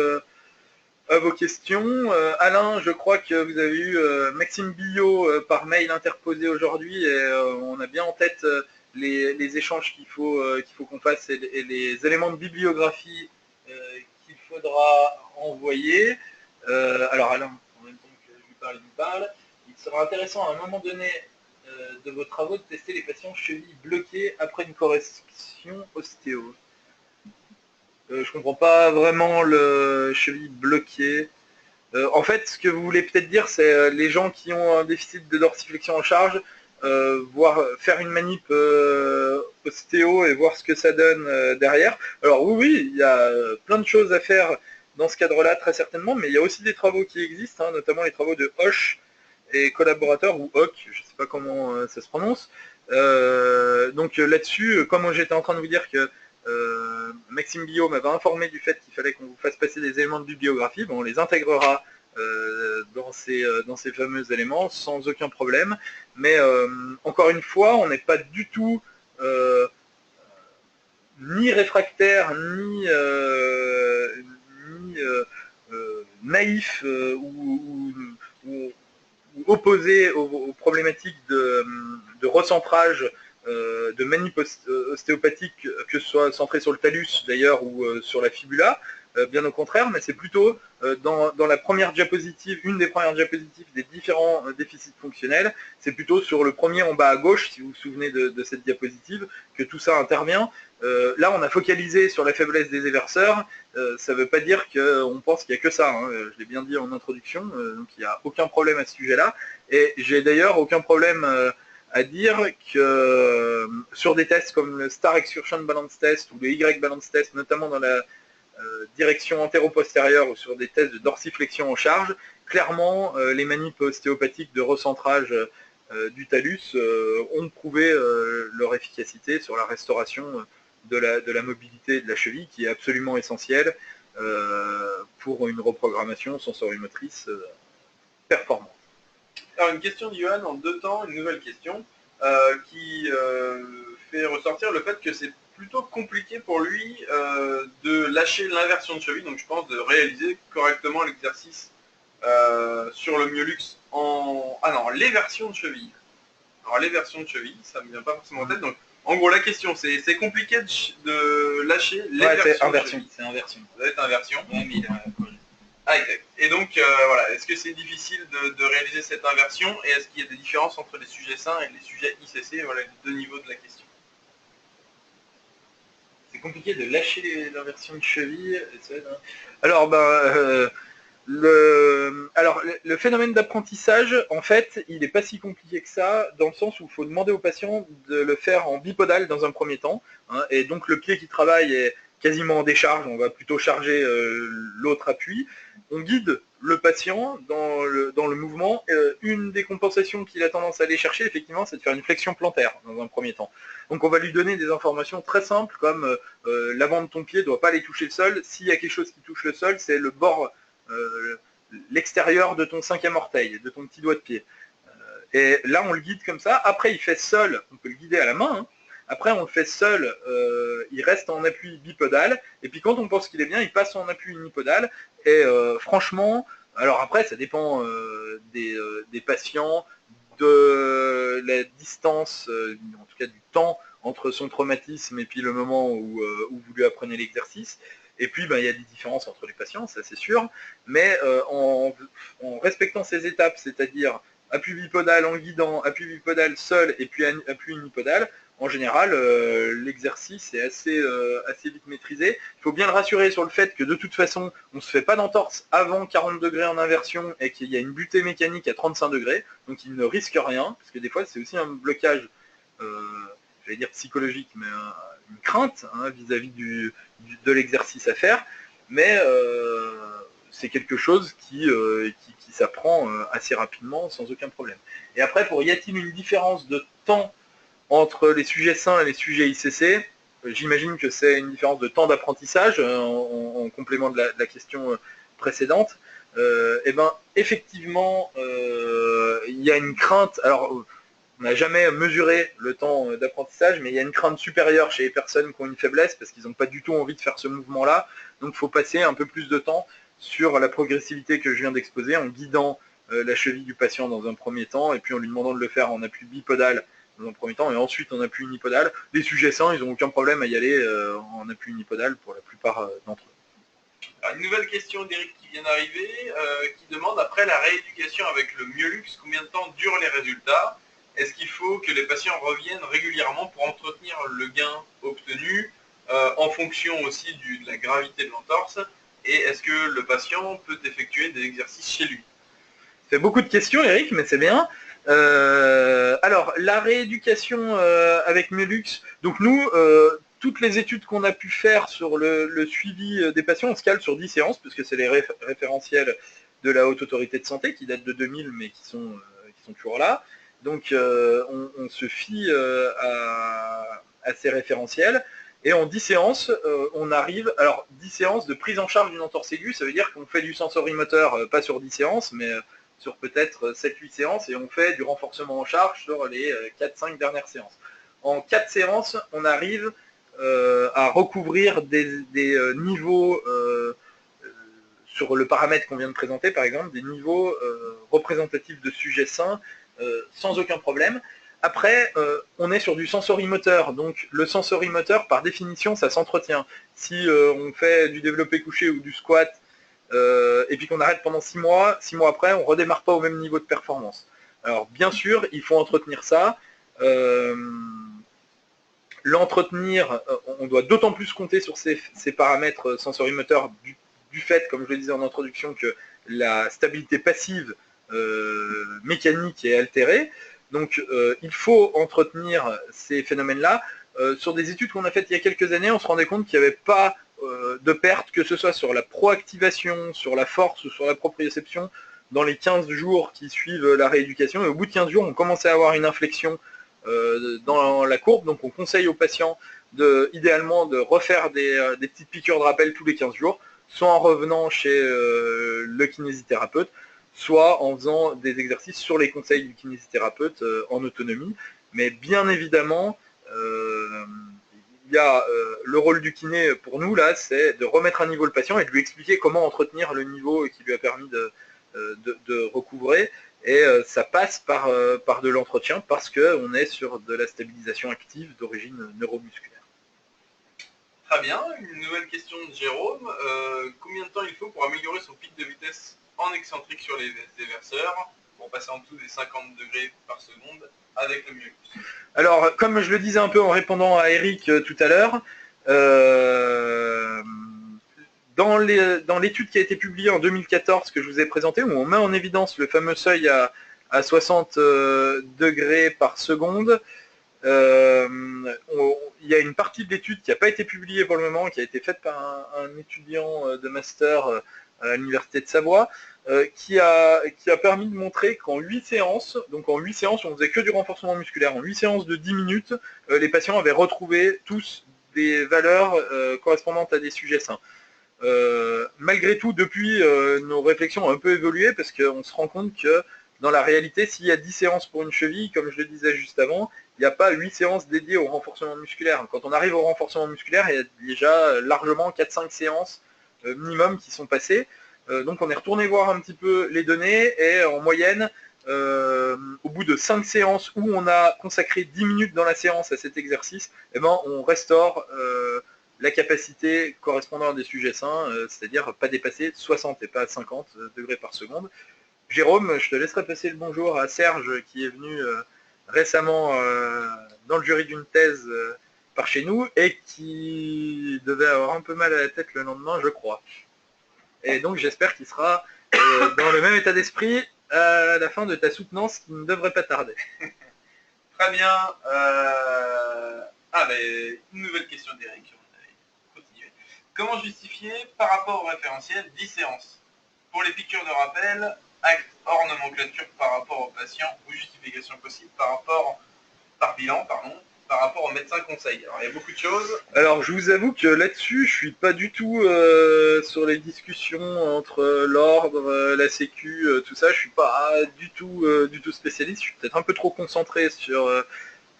Speaker 1: à vos questions. Alain, je crois que vous avez eu Maxime Billot par mail interposé aujourd'hui et on a bien en tête les échanges qu'il faut qu'on fasse et les éléments de bibliographie qu'il faudra envoyer. Alors Alain, en même temps que je lui parle, il sera intéressant à un moment donné de vos travaux de tester les patients chevilles bloquées après une correction ostéo. Je comprends pas vraiment le cheville bloqué. En fait, ce que vous voulez peut-être dire, c'est les gens qui ont un déficit de dorsiflexion en charge, voir faire une manip ostéo et voir ce que ça donne derrière. Alors oui, il y a plein de choses à faire dans ce cadre-là, très certainement, mais il y a aussi des travaux qui existent, hein, notamment les travaux de Hoche et collaborateurs, ou Hoc, je ne sais pas comment ça se prononce. Donc là-dessus, comme j'étais en train de vous dire que Maxime Billot m'avait informé du fait qu'il fallait qu'on vous fasse passer des éléments de bibliographie, bon, on les intégrera dans ces fameux éléments sans aucun problème. Mais encore une fois, on n'est pas du tout ni réfractaire, ni naïf ou opposé aux problématiques de recentrage de manip ostéopathique, que ce soit centré sur le talus d'ailleurs ou sur la fibula, bien au contraire, mais c'est plutôt dans la première diapositive, une des premières diapositives des différents déficits fonctionnels, c'est plutôt sur le premier en bas à gauche, si vous vous souvenez de cette diapositive, que tout ça intervient. Là, on a focalisé sur la faiblesse des éverseurs. Ça ne veut pas dire qu'on pense qu'il n'y a que ça. Hein. Je l'ai bien dit en introduction, donc il n'y a aucun problème à ce sujet-là. Et j'ai d'ailleurs aucun problème à dire que sur des tests comme le Star Excursion Balance Test ou le Y Balance Test, notamment dans la direction antéro-postérieure ou sur des tests de dorsiflexion en charge, clairement, les manips ostéopathiques de recentrage du talus ont prouvé leur efficacité sur la restauration de la mobilité de la cheville, qui est absolument essentielle pour une reprogrammation sensorimotrice performante.
Speaker 2: Alors une question de Johan en 2 temps, une nouvelle question, qui fait ressortir le fait que c'est plutôt compliqué pour lui de lâcher l'inversion de cheville, donc je pense de réaliser correctement l'exercice sur le myolux en... Ah non, l'éversion de cheville. Alors l'éversion de cheville, ça me vient pas forcément en tête, donc en gros la question c'est compliqué de lâcher l'éversion de cheville.
Speaker 1: C'est inversion.
Speaker 2: Ça doit être inversion.
Speaker 1: Ouais, mais
Speaker 2: Ah, exact. Et donc, voilà, est-ce que c'est difficile de réaliser cette inversion et est-ce qu'il y a des différences entre les sujets sains et les sujets ICC? Voilà les 2 niveaux de la question.
Speaker 1: C'est compliqué de lâcher l'inversion de cheville. Alors, le phénomène d'apprentissage, en fait, il n'est pas si compliqué que ça, dans le sens où il faut demander au patient de le faire en bipodal dans un premier temps. Hein, et donc, le pied qui travaille est quasiment en décharge, on va plutôt charger l'autre appui. On guide le patient dans le mouvement. Une des compensations qu'il a tendance à aller chercher, effectivement, c'est de faire une flexion plantaire dans un premier temps. Donc on va lui donner des informations très simples, comme l'avant de ton pied ne doit pas aller toucher le sol. S'il y a quelque chose qui touche le sol, c'est le bord, l'extérieur de ton 5e orteil, de ton petit doigt de pied. Et là, on le guide comme ça. Après, il fait seul, on peut le guider à la main, hein. Après, on le fait seul, il reste en appui bipodal, et puis quand on pense qu'il est bien, il passe en appui unipodal, et franchement, alors après, ça dépend des patients, de la distance, en tout cas du temps, entre son traumatisme et puis le moment où vous lui apprenez l'exercice, et puis il y a des différences entre les patients, ça c'est sûr, mais en respectant ces étapes, c'est-à-dire appui bipodal en guidant, appui bipodal seul, et puis appui unipodal, en général, l'exercice est assez vite maîtrisé. Il faut bien le rassurer sur le fait que de toute façon, on ne se fait pas d'entorse avant 40 degrés en inversion et qu'il y a une butée mécanique à 35 degrés, donc il ne risque rien, parce que des fois c'est aussi un blocage, j'allais dire psychologique, mais une crainte vis-à-vis de l'exercice à faire. Mais c'est quelque chose qui s'apprend assez rapidement, sans aucun problème. Et après, y a-t-il une différence de temps entre les sujets sains et les sujets ICC? J'imagine que c'est une différence de temps d'apprentissage, en complément de la question précédente. Eh ben, effectivement, il y a une crainte. Alors, on n'a jamais mesuré le temps d'apprentissage, mais il y a une crainte supérieure chez les personnes qui ont une faiblesse, parce qu'ils n'ont pas du tout envie de faire ce mouvement-là. Donc il faut passer un peu plus de temps sur la progressivité que je viens d'exposer, en guidant la cheville du patient dans un premier temps, et puis en lui demandant de le faire en appui bipodal dans un premier temps, et ensuite en appui unipodal. Les sujets sains, ils n'ont aucun problème à y aller en appui unipodal pour la plupart d'entre eux.
Speaker 2: Alors, une nouvelle question d'Eric qui vient d'arriver, qui demande, après la rééducation avec le Myolux, combien de temps durent les résultats? Est-ce qu'il faut que les patients reviennent régulièrement pour entretenir le gain obtenu, en fonction aussi de la gravité de l'entorse? Et est-ce que le patient peut effectuer des exercices chez lui?
Speaker 1: C'est beaucoup de questions, Eric, mais c'est bien. Alors, la rééducation avec Myolux, donc nous, toutes les études qu'on a pu faire sur le suivi des patients, on se cale sur 10 séances, puisque c'est les référentiels de la Haute Autorité de Santé, qui datent de 2000, mais qui sont toujours là. Donc, on se fie à ces référentiels. Et en 10 séances, on arrive... Alors, 10 séances de prise en charge d'une entorse aiguë, ça veut dire qu'on fait du sensorimoteur, pas sur 10 séances, mais sur peut-être 7-8 séances, et on fait du renforcement en charge sur les 4-5 dernières séances. En 4 séances, on arrive à recouvrir des niveaux, sur le paramètre qu'on vient de présenter, par exemple, des niveaux représentatifs de sujets sains, sans aucun problème. Après, on est sur du sensorimoteur, donc le sensorimoteur, par définition, ça s'entretient. Si on fait du développé couché ou du squat, et puis qu'on arrête pendant 6 mois après, on ne redémarre pas au même niveau de performance. Alors bien sûr, il faut entretenir ça. L'entretenir, on doit d'autant plus compter sur ces paramètres sensorimoteurs du fait, comme je le disais en introduction, que la stabilité passive mécanique est altérée. Donc il faut entretenir ces phénomènes-là. Sur des études qu'on a faites il y a quelques années, on se rendait compte qu'il n'y avait pas de perte, que ce soit sur la proactivation, sur la force ou sur la proprioception, dans les 15 jours qui suivent la rééducation. Et au bout de 15 jours, on commençait à avoir une inflexion dans la courbe. Donc on conseille aux patients idéalement de refaire des petites piqûres de rappel tous les 15 jours, soit en revenant chez le kinésithérapeute, soit en faisant des exercices sur les conseils du kinésithérapeute en autonomie. Mais bien évidemment, il y a le rôle du kiné pour nous, là, c'est de remettre à niveau le patient et de lui expliquer comment entretenir le niveau qui lui a permis de recouvrer. Et ça passe par de l'entretien, parce qu'on est sur de la stabilisation active d'origine neuromusculaire.
Speaker 2: Très bien, une nouvelle question de Jérôme. Combien de temps il faut pour améliorer son pic de vitesse en excentrique sur les déverseurs, pour passer en dessous des 50 degrés par seconde avec le Myolux?
Speaker 1: Alors, comme je le disais un peu en répondant à Eric tout à l'heure, dans l'étude qui a été publiée en 2014 que je vous ai présentée, où on met en évidence le fameux seuil à 60 degrés par seconde, il y a une partie de l'étude qui n'a pas été publiée pour le moment, qui a été faite par un étudiant de master à l'université de Savoie, qui a permis de montrer qu'en 8 séances, donc en 8 séances, on faisait que du renforcement musculaire, en 8 séances de 10 minutes, les patients avaient retrouvé tous des valeurs correspondantes à des sujets sains. Malgré tout, depuis, nos réflexions ont un peu évolué, parce qu'on se rend compte que dans la réalité, s'il y a 10 séances pour une cheville, comme je le disais juste avant, il n'y a pas 8 séances dédiées au renforcement musculaire. Quand on arrive au renforcement musculaire, il y a déjà largement 4-5 séances minimum qui sont passées. Donc on est retourné voir un petit peu les données, et en moyenne, au bout de 5 séances où on a consacré 10 minutes dans la séance à cet exercice, eh ben, on restaure la capacité correspondant à des sujets sains, c'est-à-dire pas dépasser 60 et pas 50 degrés par seconde. Jérôme, je te laisserai passer le bonjour à Serge, qui est venu récemment dans le jury d'une thèse par chez nous, et qui devait avoir un peu mal à la tête le lendemain, je crois. Et donc j'espère qu'il sera dans le même état d'esprit à la fin de ta soutenance, qui ne devrait pas tarder.
Speaker 2: Très bien. Une nouvelle question d'Eric. Comment justifier, par rapport au référentiel, 10 séances? Pour les piqûres de rappel, acte hors nomenclature par rapport au patient ou justification possible par bilan, par rapport au médecin conseil. Alors il y a beaucoup de choses.
Speaker 1: Alors je vous avoue que là-dessus, je suis pas du tout sur les discussions entre l'ordre, la sécu, tout ça. Je suis pas du tout spécialiste. Je suis peut-être un peu trop concentré sur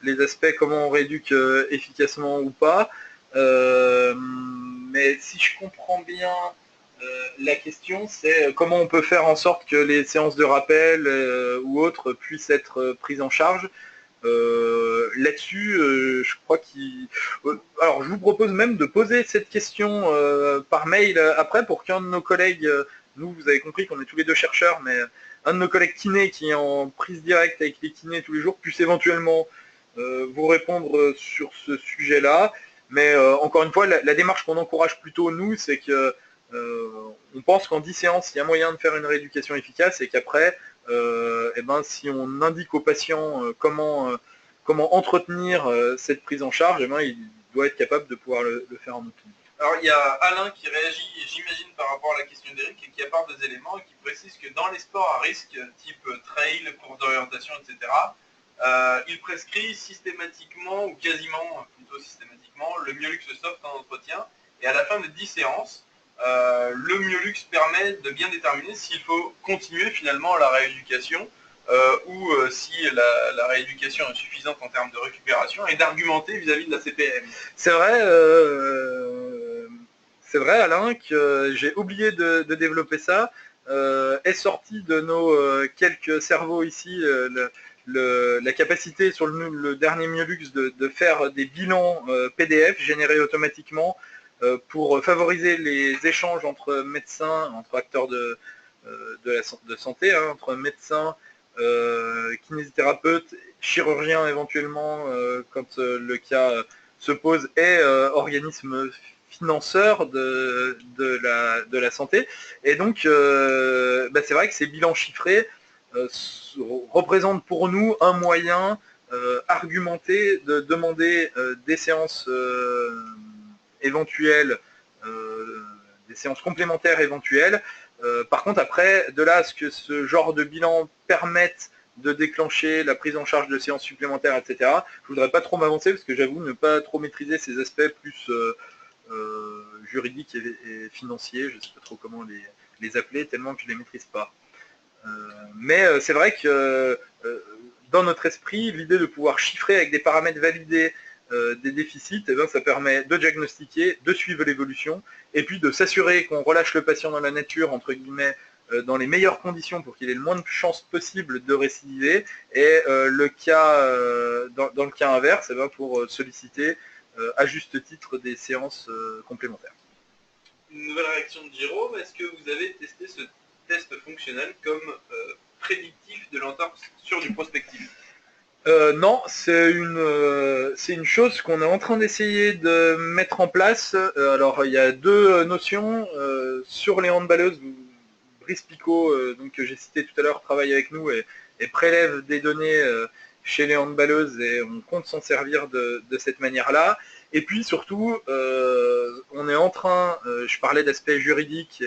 Speaker 1: les aspects comment on rééduque efficacement ou pas. Mais si je comprends bien la question, c'est comment on peut faire en sorte que les séances de rappel ou autres puissent être prises en charge. Là-dessus, je crois qu'il... alors, je vous propose même de poser cette question par mail après pour qu'un de nos collègues, nous, vous avez compris qu'on est tous les deux chercheurs, mais un de nos collègues kinés qui est en prise directe avec les kinés tous les jours puisse éventuellement vous répondre sur ce sujet-là. Mais encore une fois, la démarche qu'on encourage plutôt, nous, c'est que on pense qu'en 10 séances, il y a moyen de faire une rééducation efficace et qu'après, eh ben, si on indique au patient comment entretenir cette prise en charge, eh ben, il doit être capable de pouvoir le faire en autonomie.
Speaker 2: Alors il y a Alain qui réagit, j'imagine, par rapport à la question d'Eric et qui apporte des éléments et qui précise que dans les sports à risque, type trail, course d'orientation, etc., il prescrit systématiquement, ou quasiment, plutôt systématiquement, le myolux soft en entretien. Et à la fin de 10 séances, le myolux permet de bien déterminer s'il faut continuer finalement la rééducation ou si la rééducation est suffisante en termes de récupération et d'argumenter vis-à-vis de la CPM.
Speaker 1: C'est vrai Alain, que j'ai oublié de développer ça. Est sorti de nos quelques cerveaux ici la capacité sur le dernier myolux de faire des bilans PDF générés automatiquement pour favoriser les échanges entre médecins, entre acteurs de santé, hein, entre médecins, kinésithérapeutes, chirurgiens éventuellement quand le cas se pose, et organismes financeurs de la santé. Et donc c'est vrai que ces bilans chiffrés représentent pour nous un moyen argumenté de demander des séances éventuelles, des séances complémentaires éventuelles. Par contre, après, de là à ce que ce genre de bilan permette de déclencher la prise en charge de séances supplémentaires, etc., je ne voudrais pas trop m'avancer parce que j'avoue ne pas trop maîtriser ces aspects plus juridiques et financiers. Je ne sais pas trop comment les appeler, tellement que je ne les maîtrise pas. Mais c'est vrai que dans notre esprit, l'idée de pouvoir chiffrer avec des paramètres validés des déficits, eh bien, ça permet de diagnostiquer, de suivre l'évolution, et puis de s'assurer qu'on relâche le patient dans la nature, entre guillemets, dans les meilleures conditions pour qu'il ait le moins de chances possible de récidiver, et le cas, dans le cas inverse, eh bien, pour solliciter à juste titre des séances complémentaires.
Speaker 2: Une nouvelle réaction de Jérôme, est-ce que vous avez testé ce test fonctionnel comme prédictif de l'entorse du prospectif?
Speaker 1: Non, c'est une chose qu'on est en train d'essayer de mettre en place. Alors, il y a deux notions. Sur les handballeuses, Brice Picot, donc, que j'ai cité tout à l'heure, travaille avec nous et prélève des données chez les handballeuses et on compte s'en servir de cette manière-là. Et puis surtout, on est en train, je parlais d'aspect juridique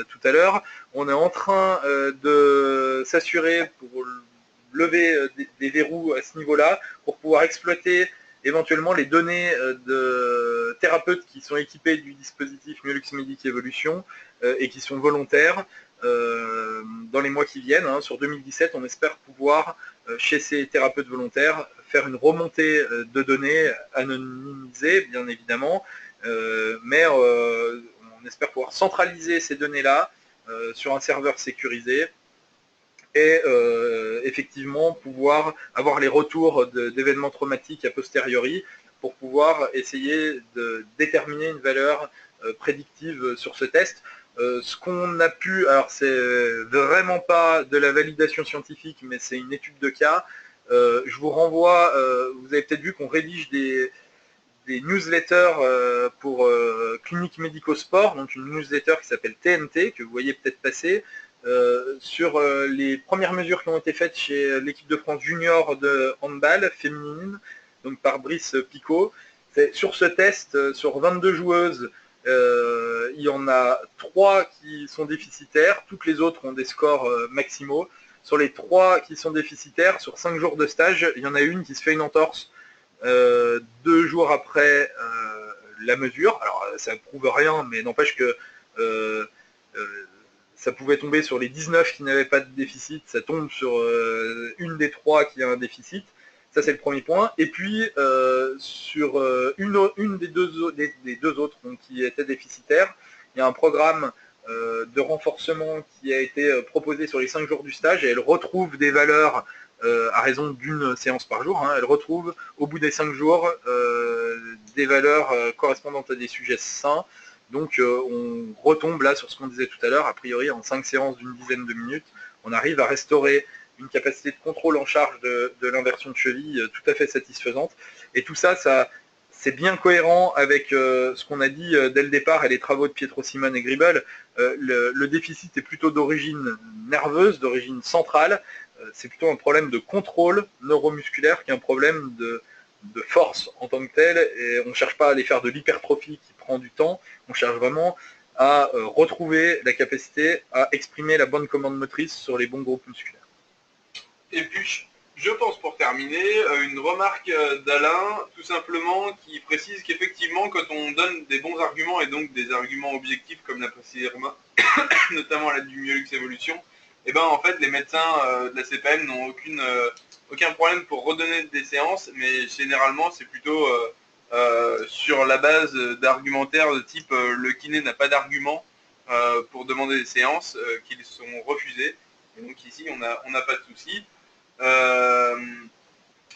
Speaker 1: tout à l'heure, on est en train de s'assurer pour lever des verrous à ce niveau-là pour pouvoir exploiter éventuellement les données de thérapeutes qui sont équipés du dispositif Myolux Medic Evolution et qui sont volontaires dans les mois qui viennent. Hein. Sur 2017, on espère pouvoir, chez ces thérapeutes volontaires, faire une remontée de données anonymisées, bien évidemment, mais on espère pouvoir centraliser ces données-là sur un serveur sécurisé et effectivement pouvoir avoir les retours d'événements traumatiques a posteriori pour pouvoir essayer de déterminer une valeur prédictive sur ce test. Ce qu'on a pu, alors c'est vraiment pas de la validation scientifique, mais c'est une étude de cas. Je vous renvoie, vous avez peut-être vu qu'on rédige des newsletters pour Clinique Médico-Sport, donc une newsletter qui s'appelle TNT, que vous voyez peut-être passer, sur les premières mesures qui ont été faites chez l'équipe de France junior de handball féminine, donc par Brice Picot. Sur ce test, sur 22 joueuses Il y en a 3 qui sont déficitaires, toutes les autres ont des scores maximaux. Sur les 3 qui sont déficitaires, sur 5 jours de stage, il y en a une qui se fait une entorse 2 jours après la mesure. Alors ça ne prouve rien, mais n'empêche que ça pouvait tomber sur les 19 qui n'avaient pas de déficit, ça tombe sur une des 3 qui a un déficit. Ça, c'est le premier point. Et puis, sur une des deux autres donc, qui était déficitaire, il y a un programme de renforcement qui a été proposé sur les 5 jours du stage et elle retrouve des valeurs à raison d'une séance par jour. Hein, elle retrouve au bout des 5 jours des valeurs correspondantes à des sujets sains. Donc on retombe là sur ce qu'on disait tout à l'heure, a priori en 5 séances d'une dizaine de minutes, on arrive à restaurer une capacité de contrôle en charge de l'inversion de cheville tout à fait satisfaisante. Et tout ça, c'est bien cohérent avec ce qu'on a dit dès le départ et les travaux de Pietro Simon et Gribel. Le déficit est plutôt d'origine nerveuse, d'origine centrale. C'est plutôt un problème de contrôle neuromusculaire qu'un problème de force en tant que tel. Et on ne cherche pas à aller faire de l'hypertrophie qui prend du temps. On cherche vraiment à retrouver la capacité à exprimer la bonne commande motrice sur les bons groupes musculaires.
Speaker 2: Et puis, je pense pour terminer, une remarque d'Alain, tout simplement, qui précise qu'effectivement, quand on donne des bons arguments, et donc des arguments objectifs, comme l'a précisé Romain, notamment la du Myolux Evolution, et ben en fait, les médecins de la CPM n'ont aucun problème pour redonner des séances, mais généralement, c'est plutôt sur la base d'argumentaires de type le kiné n'a pas d'argument pour demander des séances qu'ils sont refusés. Et donc ici, on n'a pas de souci.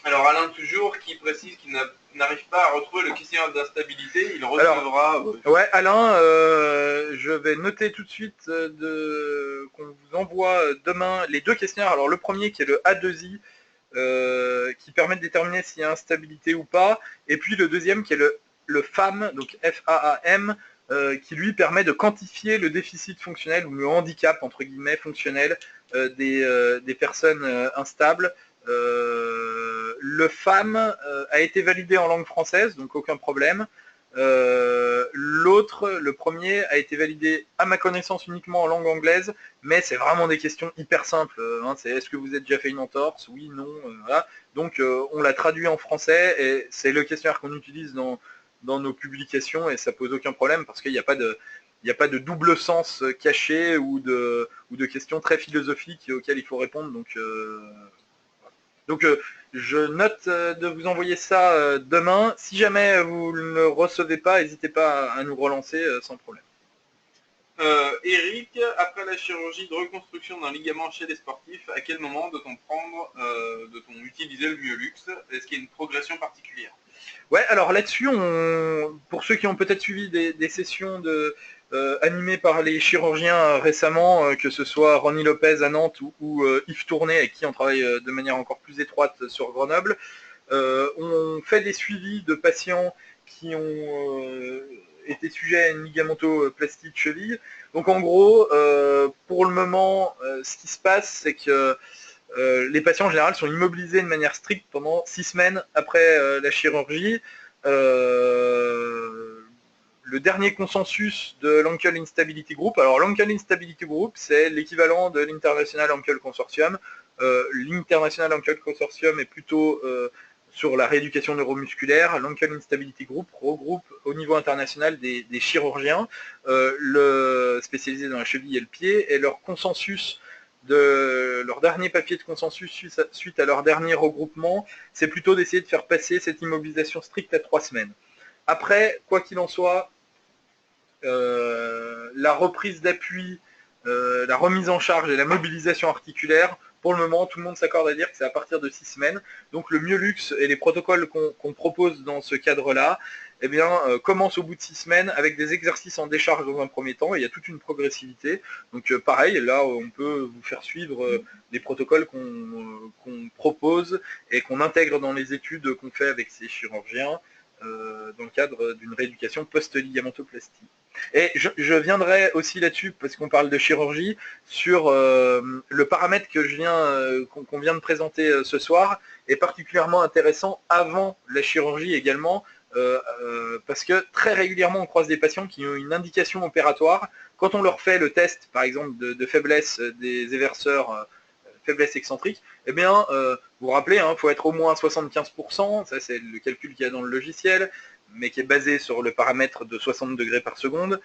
Speaker 2: Alors Alain toujours qui précise qu'il n'arrive pas à retrouver le questionnaire d'instabilité, il recevra...
Speaker 1: Ouais Alain, je vais noter tout de suite qu'on vous envoie demain les 2 questionnaires. Alors le premier qui est le A2I, qui permet de déterminer s'il y a instabilité ou pas, et puis le deuxième qui est le FAM, donc FAAM, qui lui permet de quantifier le déficit fonctionnel ou le handicap entre guillemets fonctionnel des personnes instables. Le FAM a été validé en langue française, donc aucun problème. L'autre, le premier, a été validé à ma connaissance uniquement en langue anglaise, mais c'est vraiment des questions hyper simples. Hein, c'est est-ce que vous avez déjà fait une entorse? Oui, non, voilà. Donc on l'a traduit en français et c'est le questionnaire qu'on utilise dans nos publications et ça pose aucun problème parce qu'il n'y a pas de double sens caché ou de questions très philosophiques auxquelles il faut répondre. Donc je note de vous envoyer ça demain. Si jamais vous ne le recevez pas, n'hésitez pas à nous relancer sans problème.
Speaker 2: Eric, après la chirurgie de reconstruction d'un ligament chez les sportifs, à quel moment doit-on utiliser le myolux? Est-ce qu'il y a une progression particulière?
Speaker 1: Ouais, alors là-dessus, pour ceux qui ont peut-être suivi des sessions animées par les chirurgiens récemment, que ce soit Ronnie Lopez à Nantes ou Yves Tourné, avec qui on travaille de manière encore plus étroite sur Grenoble, on fait des suivis de patients qui ont été sujets à une ligamentoplastie de cheville. Donc en gros, pour le moment, ce qui se passe, c'est que les patients en général sont immobilisés de manière stricte pendant 6 semaines après la chirurgie. Le dernier consensus de l'Ankle Instability Group, alors l'Ankle Instability Group, c'est l'équivalent de l'International Ankle Consortium. L'International Ankle Consortium est plutôt sur la rééducation neuromusculaire. L'Ankle Instability Group regroupe au niveau international des chirurgiens spécialisés dans la cheville et le pied, et leur consensus de leur dernier papier de consensus suite à leur dernier regroupement, c'est plutôt d'essayer de faire passer cette immobilisation stricte à 3 semaines. Après, quoi qu'il en soit, la reprise d'appui, la remise en charge et la mobilisation articulaire, pour le moment, tout le monde s'accorde à dire que c'est à partir de 6 semaines. Donc le myolux et les protocoles qu'on propose dans ce cadre-là, eh bien, commence au bout de 6 semaines avec des exercices en décharge dans un premier temps, et il y a toute une progressivité. Donc pareil, là on peut vous faire suivre les protocoles qu'on propose et qu'on intègre dans les études qu'on fait avec ces chirurgiens dans le cadre d'une rééducation post-ligamentoplastie. Et je viendrai aussi là-dessus, parce qu'on parle de chirurgie, sur le paramètre qu'on vient de présenter ce soir, est particulièrement intéressant avant la chirurgie également, parce que très régulièrement on croise des patients qui ont une indication opératoire. Quand on leur fait le test, par exemple, de faiblesse des éverseurs, faiblesse excentrique, eh bien, vous vous rappelez, il faut être au moins 75%, ça c'est le calcul qu'il y a dans le logiciel, mais qui est basé sur le paramètre de 60 degrés par seconde.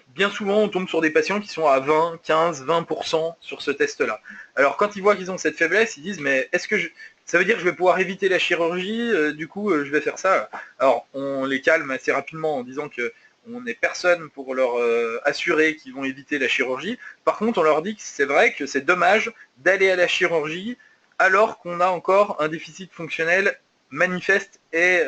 Speaker 1: Bien souvent, on tombe sur des patients qui sont à 20, 15, 20% sur ce test-là. Alors, quand ils voient qu'ils ont cette faiblesse, ils disent, mais est-ce que ça veut dire que je vais pouvoir éviter la chirurgie, du coup, je vais faire ça. Alors, on les calme assez rapidement en disant que on n'est personne pour leur assurer qu'ils vont éviter la chirurgie. Par contre, on leur dit que c'est vrai que c'est dommage d'aller à la chirurgie alors qu'on a encore un déficit fonctionnel manifeste et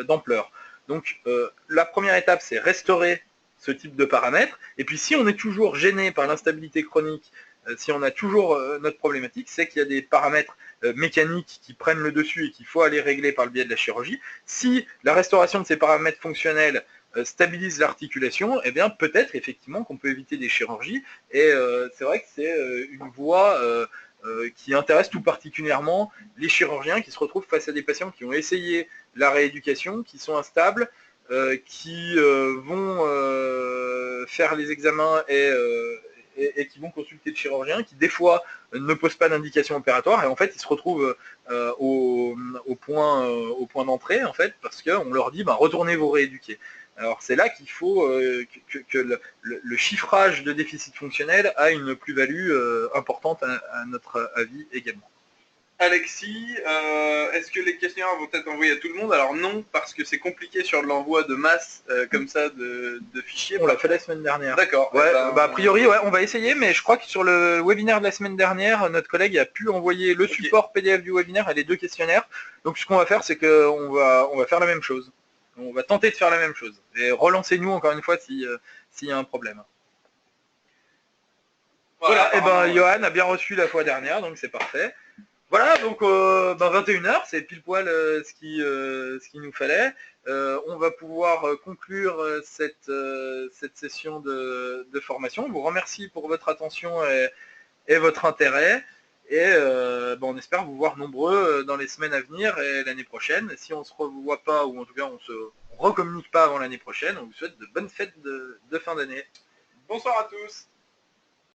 Speaker 1: d'ampleur. Donc, la première étape, c'est restaurer ce type de paramètres. Et puis si on est toujours gêné par l'instabilité chronique, si on a toujours notre problématique, c'est qu'il y a des paramètres mécaniques qui prennent le dessus et qu'il faut aller régler par le biais de la chirurgie. Si la restauration de ces paramètres fonctionnels stabilise l'articulation, eh bien peut-être effectivement qu'on peut éviter des chirurgies. Et c'est vrai que c'est une voie qui intéresse tout particulièrement les chirurgiens qui se retrouvent face à des patients qui ont essayé la rééducation, qui sont instables, qui vont faire les examens et qui vont consulter le chirurgien, qui des fois ne posent pas d'indication opératoire, et en fait ils se retrouvent au point d'entrée, en fait, parce qu'on leur dit retournez vous rééduquer. Alors c'est là qu'il faut que le chiffrage de déficit fonctionnel a une plus-value importante à notre avis également.
Speaker 2: Alexis, est-ce que les questionnaires vont être envoyés à tout le monde? Alors non, parce que c'est compliqué sur l'envoi de masse comme ça de fichiers.
Speaker 1: On l'a fait la semaine dernière.
Speaker 2: D'accord.
Speaker 1: Ouais, a priori, ouais, on va essayer, mais je crois que sur le webinaire de la semaine dernière, notre collègue a pu envoyer le support PDF du webinaire et les 2 questionnaires. Donc ce qu'on va faire, c'est qu'on va faire la même chose. On va tenter de faire la même chose. Et relancez-nous encore une fois s'il y a un problème. Voilà, et Johan a bien reçu la fois dernière, donc c'est parfait. Voilà, donc 21h, c'est pile poil ce qu'il nous fallait. On va pouvoir conclure cette session de formation. Je vous remercie pour votre attention et votre intérêt. Et on espère vous voir nombreux dans les semaines à venir et l'année prochaine. Si on ne se revoit pas, ou en tout cas on ne se recommunique pas avant l'année prochaine, on vous souhaite de bonnes fêtes de fin d'année.
Speaker 2: Bonsoir à tous.